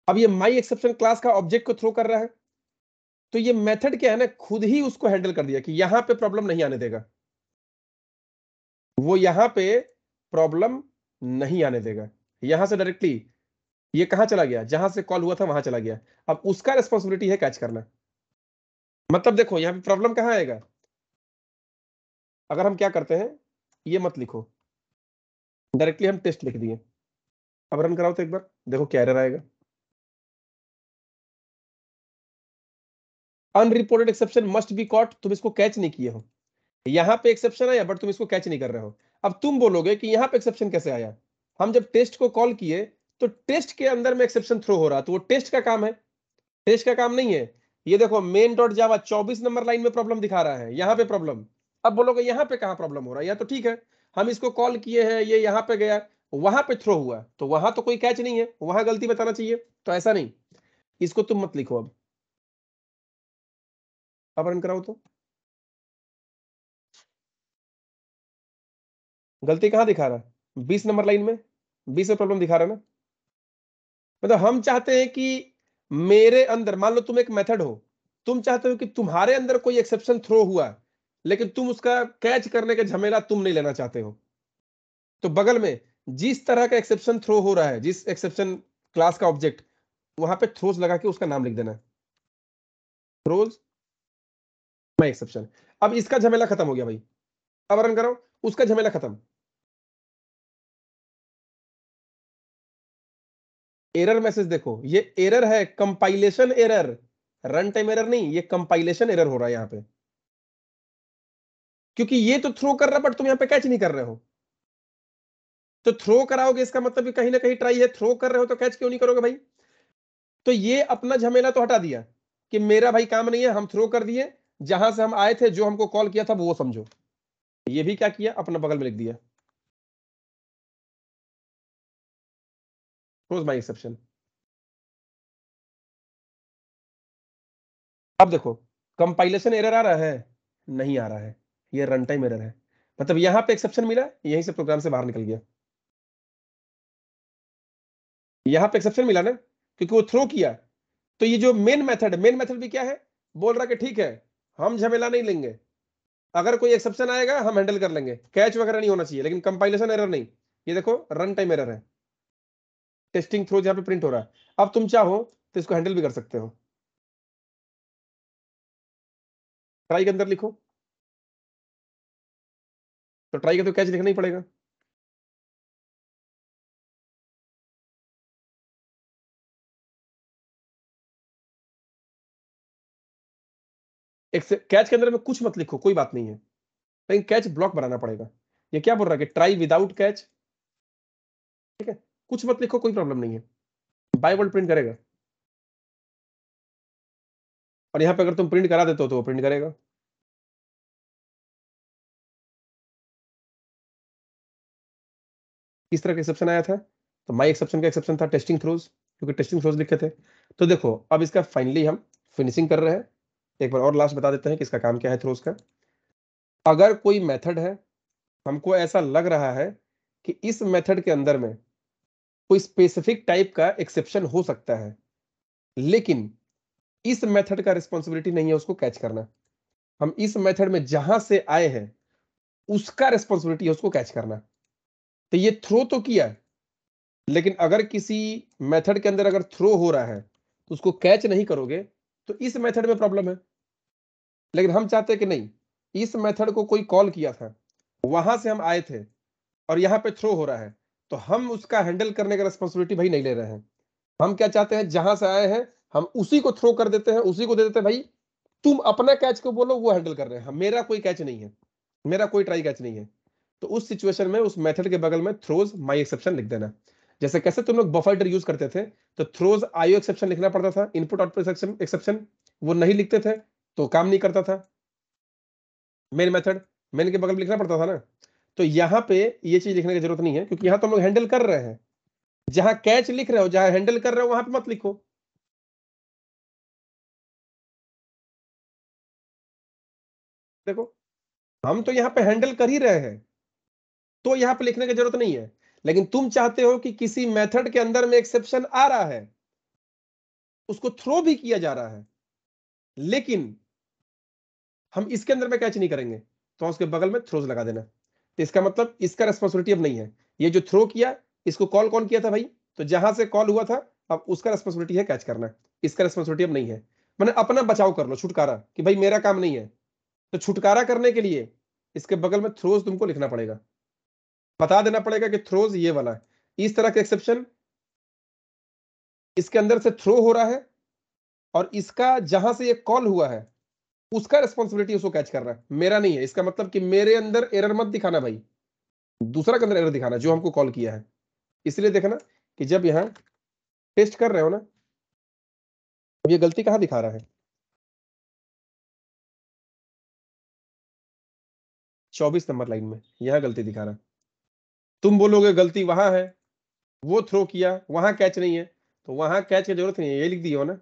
A: अब ये माई एक्सेप्शन क्लास का ऑब्जेक्ट को थ्रो कर रहा है, तो ये मेथड क्या है ना, खुद ही उसको हैंडल कर दिया कि यहां पे प्रॉब्लम नहीं आने देगा, वो यहां पे प्रॉब्लम नहीं आने देगा, यहां से डायरेक्टली ये कहां चला गया, जहां से कॉल हुआ था वहां चला गया। अब उसका रिस्पॉन्सिबिलिटी है कैच करना। मतलब देखो यहां पे प्रॉब्लम कहां आएगा, अगर हम क्या करते हैं, ये मत लिखो, डायरेक्टली हम टेस्ट लिख दिए। अब रन कराओ तो एक बार देखो क्या एरर आएगा, unreported exception must be caught, तुम इसको कैच नहीं किए हो, यहां पे एक्सेप्शन आया बट तुम इसको कैच नहीं कर रहे हो। अब तुम बोलोगे कि यहां पे एक्सेप्शन कैसे आया, हम जब टेस्ट को कॉल किए तो टेस्ट के अंदर में एक्सेप्शन थ्रो हो रहा, तो वो टेस्ट का काम है, टेस्ट का काम नहीं है। ये देखो मेन डॉट जावा 24 नंबर लाइन में प्रॉब्लम दिखा रहा है, यहां पे प्रॉब्लम। अब बोलोगे यहां पे कहां प्रॉब्लम हो रहा है, या तो ठीक है हम इसको कॉल किए हैं, ये यहां पे गया, वहां पे थ्रो हुआ, तो वहां तो कोई कैच नहीं है, वहां गलती बताना चाहिए, तो ऐसा नहीं, इसको तुम मत लिखो। अब रन कराओ तो गलती कहां दिखा रहा है, 20 नंबर लाइन में, 20 में प्रॉब्लम दिखा रहा है ना। मतलब हम चाहते हैं कि मेरे अंदर, मान लो तुम एक मेथड हो, तुम चाहते हो कि तुम्हारे अंदर कोई एक्सेप्शन थ्रो हुआ, लेकिन तुम उसका कैच करने का झमेला तुम नहीं लेना चाहते हो, तो बगल में जिस तरह का एक्सेप्शन थ्रो हो रहा है, जिस एक्सेप्शन क्लास का ऑब्जेक्ट, वहां पे थ्रोज लगा के उसका नाम लिख देना है, थ्रोज माई एक्सेप्शन। अब इसका झमेला खत्म हो गया भाई, अब रन करो, उसका झमेला खत्म। एरर मैसेज देखो, ये एरर है, compilation error, run time error नहीं, ये कंपाइलेशन एरर हो रहा है यहां पे, क्योंकि ये तो थ्रो कर रहा है बट तुम यहां पे कैच नहीं कर रहे हो। तो थ्रो कराओगे इसका मतलब कि कहीं ना कहीं ट्राई है, थ्रो कर रहे हो तो कैच क्यों नहीं करोगे भाई। तो ये अपना झमेला तो हटा दिया कि मेरा भाई काम नहीं है, हम थ्रो कर दिए, जहां से हम आए थे, जो हमको कॉल किया था वो समझो। ये भी क्या किया, अपना बगल में लिख दिया, क्लोज माई एक्सेप्शन। अब देखो कंपाइलेशन एरर आ रहा है, नहीं आ रहा है, ये रन टाइम एरर है, मतलब यहां पे एक्सेप्शन मिला, यहीं से प्रोग्राम से बाहर निकल गया, यहां पे एक्सेप्शन मिला ना, क्योंकि वो थ्रो किया। तो ये जो मेन मेथड है, मेन मेथड भी क्या है, बोल रहा कि ठीक है हम झमेला नहीं लेंगे, अगर कोई एक्सेप्शन आएगा हम हैंडल कर लेंगे, कैच वगैरह नहीं होना चाहिए, लेकिन कंपाइलेशन एरर नहीं। ये देखो रन टाइम एरर है, टेस्टिंग थ्रो जहां पे प्रिंट हो रहा है। अब तुम चाहो तो इसको हैंडल भी कर सकते हो, ट्राई के अंदर लिखो, तो ट्राई का तो कैच लिखना ही पड़ेगा। कैच के अंदर में कुछ मत लिखो, कोई बात नहीं है, लेकिन कैच ब्लॉक बनाना पड़ेगा। ये क्या बोल रहा है कि ट्राई विदाउट कैच, ठीक है, कुछ मत लिखो, कोई प्रॉब्लम नहीं है, बाय वर्ड प्रिंट करेगा, और यहां पे अगर तुम प्रिंट करा देते हो तो वो प्रिंट करेगा। किस तरह का एक्सेप्शन आया था, तो माई एक्सेप्शन का एक्सेप्शन था टेस्टिंग थ्रोज, क्योंकि टेस्टिंग थ्रोज लिखे थे। तो देखो अब इसका फाइनली हम फिनिशिंग कर रहे हैं, एक बार और लास्ट बता देते हैं कि इसका काम क्या है थ्रोज का। अगर कोई मेथड है, हमको ऐसा लग रहा है कि इस मेथड के अंदर में कोई स्पेसिफिक टाइप का एक्सेप्शन हो सकता है, लेकिन इस मेथड का रिस्पॉन्सिबिलिटी नहीं है उसको कैच करना, हम इस मेथड में जहां से आए हैं उसका रिस्पॉन्सिबिलिटी है उसको कैच करना। तो ये थ्रो तो किया, लेकिन अगर किसी मेथड के अंदर अगर थ्रो हो रहा है तो उसको कैच नहीं करोगे, तो इस मेथड में प्रॉब्लम है। लेकिन हम चाहते हैं कि नहीं, इस मेथड को कोई कॉल किया था, वहां से हम आए थे, और यहाँ पे थ्रो हो रहा है, तो हम उसका हैंडल करने का रिस्पॉन्सिबिलिटी भाई नहीं ले रहे हैं। हम क्या चाहते हैं, जहां से आए हैं हम उसी को थ्रो कर देते हैं, उसी को दे देते हैं भाई, तुम अपना कैच को बोलो, वो हैंडल कर रहे हैं, मेरा कोई कैच नहीं है, मेरा कोई ट्राई कैच नहीं है। तो उस सिचुएशन में उस मेथड के बगल में थ्रोज माई एक्सेप्शन लिख देना। जैसे कैसे तुम लोग बफर यूज करते थे, तो थ्रोज आईओ एक्सेप्शन लिखना पड़ता था, इनपुट आउटपुट एक्सेप्शन, वो नहीं लिखते थे तो काम नहीं करता था। मेन मेथड, मेन के बगल में लिखना पड़ता था ना। तो यहाँ पे ये चीज लिखने की जरूरत नहीं है, क्योंकि यहाँ तो हम लोग हैंडल कर रहे हैं। जहां कैच लिख रहे हो, जहां हैंडल कर रहे हो, वहां पे मत लिखो। देखो, हम तो यहाँ पे हैंडल कर ही रहे हैं, तो यहाँ पे लिखने की जरूरत नहीं है। लेकिन तुम चाहते हो कि किसी मेथड के अंदर में एक्सेप्शन आ रहा है, उसको थ्रो भी किया जा रहा है, लेकिन हम इसके अंदर में कैच नहीं करेंगे, तो उसके बगल में थ्रोज लगा देना। तो इसका मतलब इसका रेस्पॉन्सिबिलिटी अब नहीं है। ये जो थ्रो किया, इसको कॉल कौन किया था भाई, तो जहां से कॉल हुआ था, अब उसका रेस्पॉन्सिबिलिटी है कैच करना, इसका रेस्पॉन्सिबिलिटी अब नहीं है। मैंने अपना बचाव कर लो, छुटकारा, कि भाई मेरा काम नहीं है। तो छुटकारा करने के लिए इसके बगल में थ्रोज तुमको लिखना पड़ेगा, बता देना पड़ेगा कि थ्रोज ये वाला है। इस तरह का एक्सेप्शन इसके अंदर से थ्रो हो रहा है, और इसका जहां से ये कॉल हुआ है, उसका रेस्पॉन्सिबिलिटी उसको कैच कर रहा है, मेरा नहीं है। इसका मतलब कि मेरे अंदर एरर मत दिखाना भाई, दूसरा के अंदर एरर दिखाना जो हमको कॉल किया है। इसलिए देखना कि जब यहां टेस्ट कर रहे हो ना, तो ये गलती कहां दिखा रहा है, 24 नंबर लाइन में यहां गलती दिखा रहा है। तुम बोलोगे गलती वहां है, वो थ्रो किया, वहां कैच नहीं है, तो वहां कैच की जरूरत नहीं है, ये लिख दिए हो ना।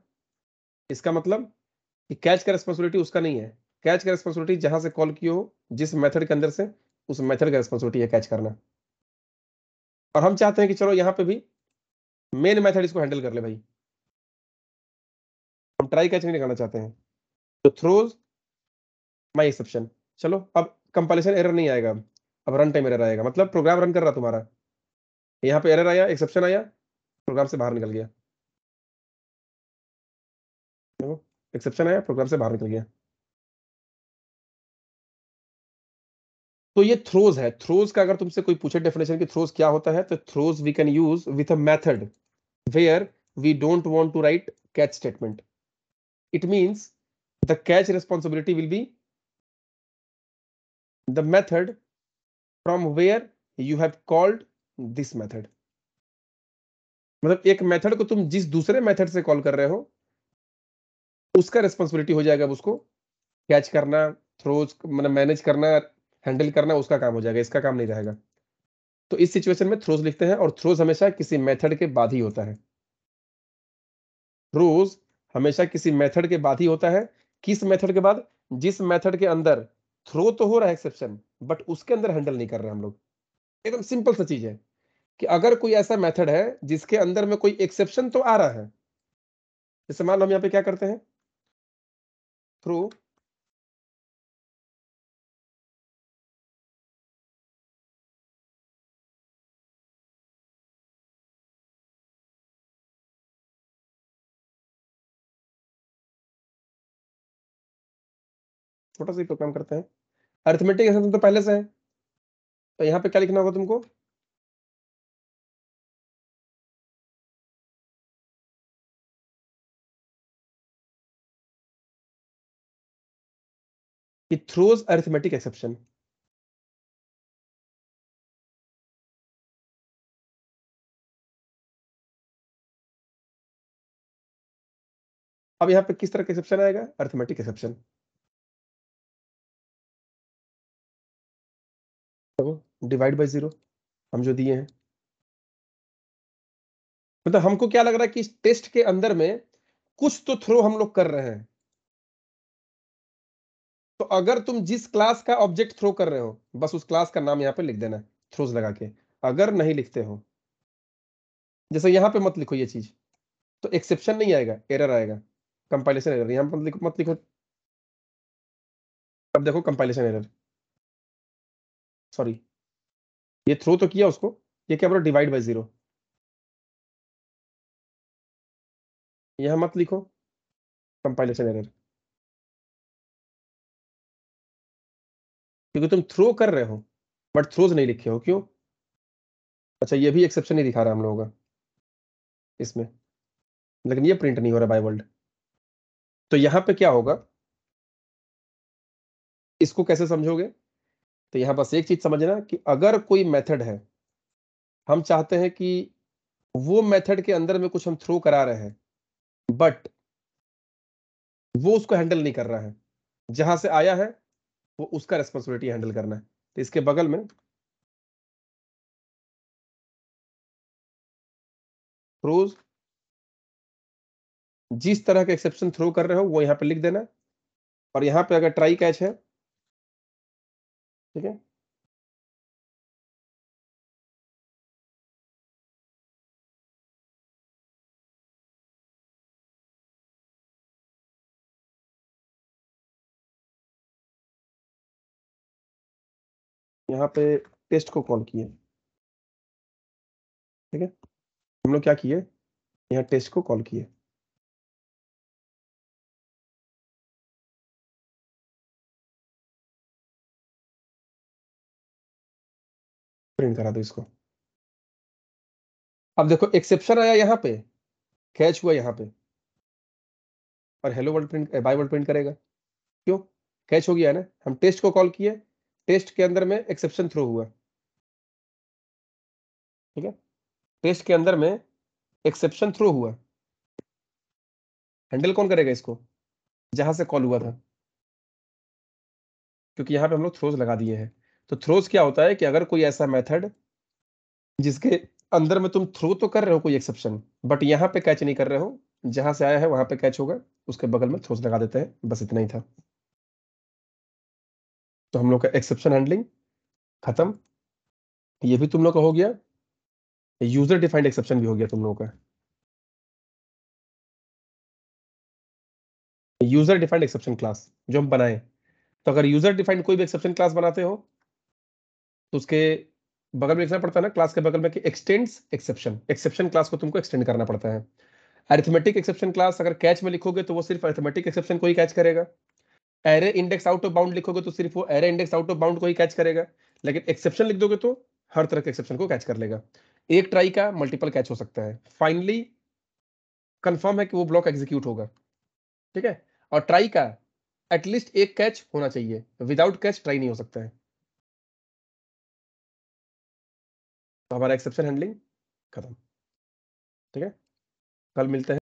A: इसका मतलब कि कैच का रेस्पॉन्सिबिलिटी उसका नहीं है। कैच का रेस्पॉन्सिबिलिटी जहां से कॉल किए हो, जिस मेथड के अंदर से, उस मेथड का रेस्पॉन्सिबिलिटी है कैच करना। और हम चाहते हैं कि चलो यहाँ पे भी मेन मेथड इसको हैंडल कर ले भाई, हम ट्राई कैच नहीं दिखाना चाहते हैं। तो थ्रोज माई एक्सेप्शन, चलो अब कंपाइलेशन एरर नहीं आएगा, अब रन टाइम एरर आएगा। मतलब प्रोग्राम रन कर रहा तुम्हारा, यहाँ पे एरर आया, एक्सेप्शन आया, प्रोग्राम से बाहर निकल गया, एक्सेप्शन आया, प्रोग्राम से बाहर निकल गया। तो ये थ्रोज है। थ्रोज का अगर तुमसे कोई पूछे डेफिनेशन कि थ्रोज क्या होता है, तो throws we can use with a method where we don't want to write catch statement. It means the catch responsibility will be the method from where you have called this method. मतलब एक method को तुम जिस दूसरे method से call कर रहे हो, उसका रिस्पॉन्सिबिलिटी हो जाएगा, उसको कैच करना, थ्रोज मतलब मैनेज करना, हैंडल करना, उसका काम हो जाएगा, इसका काम नहीं रहेगा। तो इस सिचुएशन में थ्रोज लिखते हैं, और थ्रोज हमेशा किसी मेथड के बाद ही होता है। थ्रोज हमेशा किसी मेथड के बाद ही होता है। किस मेथड के बाद, जिस मेथड के अंदर थ्रो तो हो रहा है एक्सेप्शन, बट उसके अंदर हैंडल नहीं कर रहे हम लोग। एकदम सिंपल सा चीज है कि अगर कोई ऐसा मेथड है जिसके अंदर में कोई एक्सेप्शन तो आ रहा है, जैसे मान लो हम यहाँ पे क्या करते हैं, थ्रो छोटा सा प्रोग्राम करते हैं, अरिथमेटिक एक्सेप्शन तो पहले से है, तो यहाँ पे क्या लिखना होगा तुमको, कि थ्रोज अरिथमेटिक एक्सेप्शन। अब यहाँ पे किस तरह का एक्सेप्शन आएगा, arithmetic exception. Divide by zero हम जो दिए हैं, मतलब हमको क्या लग रहा है कि इस टेस्ट के अंदर में कुछ तो थ्रो हम लोग कर रहे हैं। तो अगर तुम जिस क्लास का ऑब्जेक्ट थ्रो कर रहे हो, बस उस क्लास का नाम यहाँ पे लिख देना, थ्रोज लगा के। अगर नहीं लिखते हो, जैसे यहाँ पे मत लिखो ये चीज, तो एक्सेप्शन नहीं आएगा, एरर आएगा, कंपाइलेशन एरर। यहाँ पे मत लिखो। अब देखो कंपाइलेशन एरर, सॉरी, ये थ्रो तो किया उसको, ये क्या बोला, डिवाइड बाय जीरो, यहाँ मत लिखो, कंपाइलेशन एरर। क्योंकि तुम थ्रो कर रहे हो बट थ्रोज नहीं लिखे हो, क्यों, अच्छा, ये भी एक्सेप्शन ही दिखा रहा है हम लोगों का इसमें, लेकिन ये प्रिंट नहीं हो रहा बाय वर्ल्ड। तो यहां पे क्या होगा, इसको कैसे समझोगे? तो यहां बस एक चीज समझना कि अगर कोई मेथड है, हम चाहते हैं कि वो मेथड के अंदर में कुछ हम थ्रो करा रहे हैं, बट वो उसको हैंडल नहीं कर रहा है, जहां से आया है वो उसका रेस्पॉन्सिबिलिटी हैंडल करना है। तो इसके बगल में थ्रोज, जिस तरह का एक्सेप्शन थ्रो कर रहे हो वो यहां पे लिख देना, और यहां पे अगर ट्राई कैच है, ठीक है, यहाँ पे टेस्ट को कॉल किए, ठीक है, हम लोग क्या किए, यहाँ टेस्ट को कॉल किए, प्रिंट करा दो इसको। अब देखो एक्सेप्शन आया यहाँ पे, कैच हुआ यहाँ पे, और hello world print, bye world print करेगा, क्यों? कैच हो गया है ना, हम टेस्ट को कॉल किए, टेस्ट के अंदर में एक्सेप्शन थ्रो हुआ, ठीक है, टेस्ट के अंदर में एक्सेप्शन थ्रो हुआ, हैंडल कौन करेगा इसको? जहां से कॉल हुआ था, क्योंकि यहाँ पे हम लोग थ्रोज लगा दिए हैं। तो थ्रोज क्या होता है कि अगर कोई ऐसा मेथड जिसके अंदर में तुम थ्रो तो कर रहे हो कोई एक्सेप्शन, बट यहाँ पे कैच नहीं कर रहे हो, जहां से आया है वहां पे कैच होगा, उसके बगल में थ्रोज लगा देते हैं, बस इतना ही था। तो हम लोग का एक्सेप्शन हैंडलिंग खत्म, ये भी तुम लोग का हो गया, यूजर डिफाइंड एक्सेप्शन भी हो गया तुम लोगों का। यूजर डिफाइंड एक्सेप्शन क्लास जो हम बनाए, तो अगर यूजर डिफाइंड कोई भी एक्सेप्शन क्लास बनाते हो तो उसके बगल में लिखना पड़ता है ना, क्लास के बगल में कि एक्सटेंड्स एक्सेप्शन, एक्सेप्शन क्लास को तुमको एक्सटेंड करना पड़ता है। अरिथमेटिक एक्सेप्शन क्लास अगर कैच में लिखोगे तो वो सिर्फ अरिथमेटिक एक्सेप्शन को ही कैच करेगा, array index out of bound लिखोगे तो सिर्फ वो array index out of bound को ही कैच करेगा, लेकिन एक्सेप्शन लिख दोगे तो हर तरह के एक्सेप्शन को कैच कर लेगा। एक ट्राई का मल्टीपल कैच हो सकता है, फाइनली कंफर्म है कि वो ब्लॉक एग्जीक्यूट होगा, ठीक है, और ट्राई का एटलीस्ट एक कैच होना चाहिए, विदाउट कैच ट्राई नहीं हो सकता है। तो हमारा एक्सेप्शन हैंडलिंग खत्म, ठीक है, कल मिलते हैं।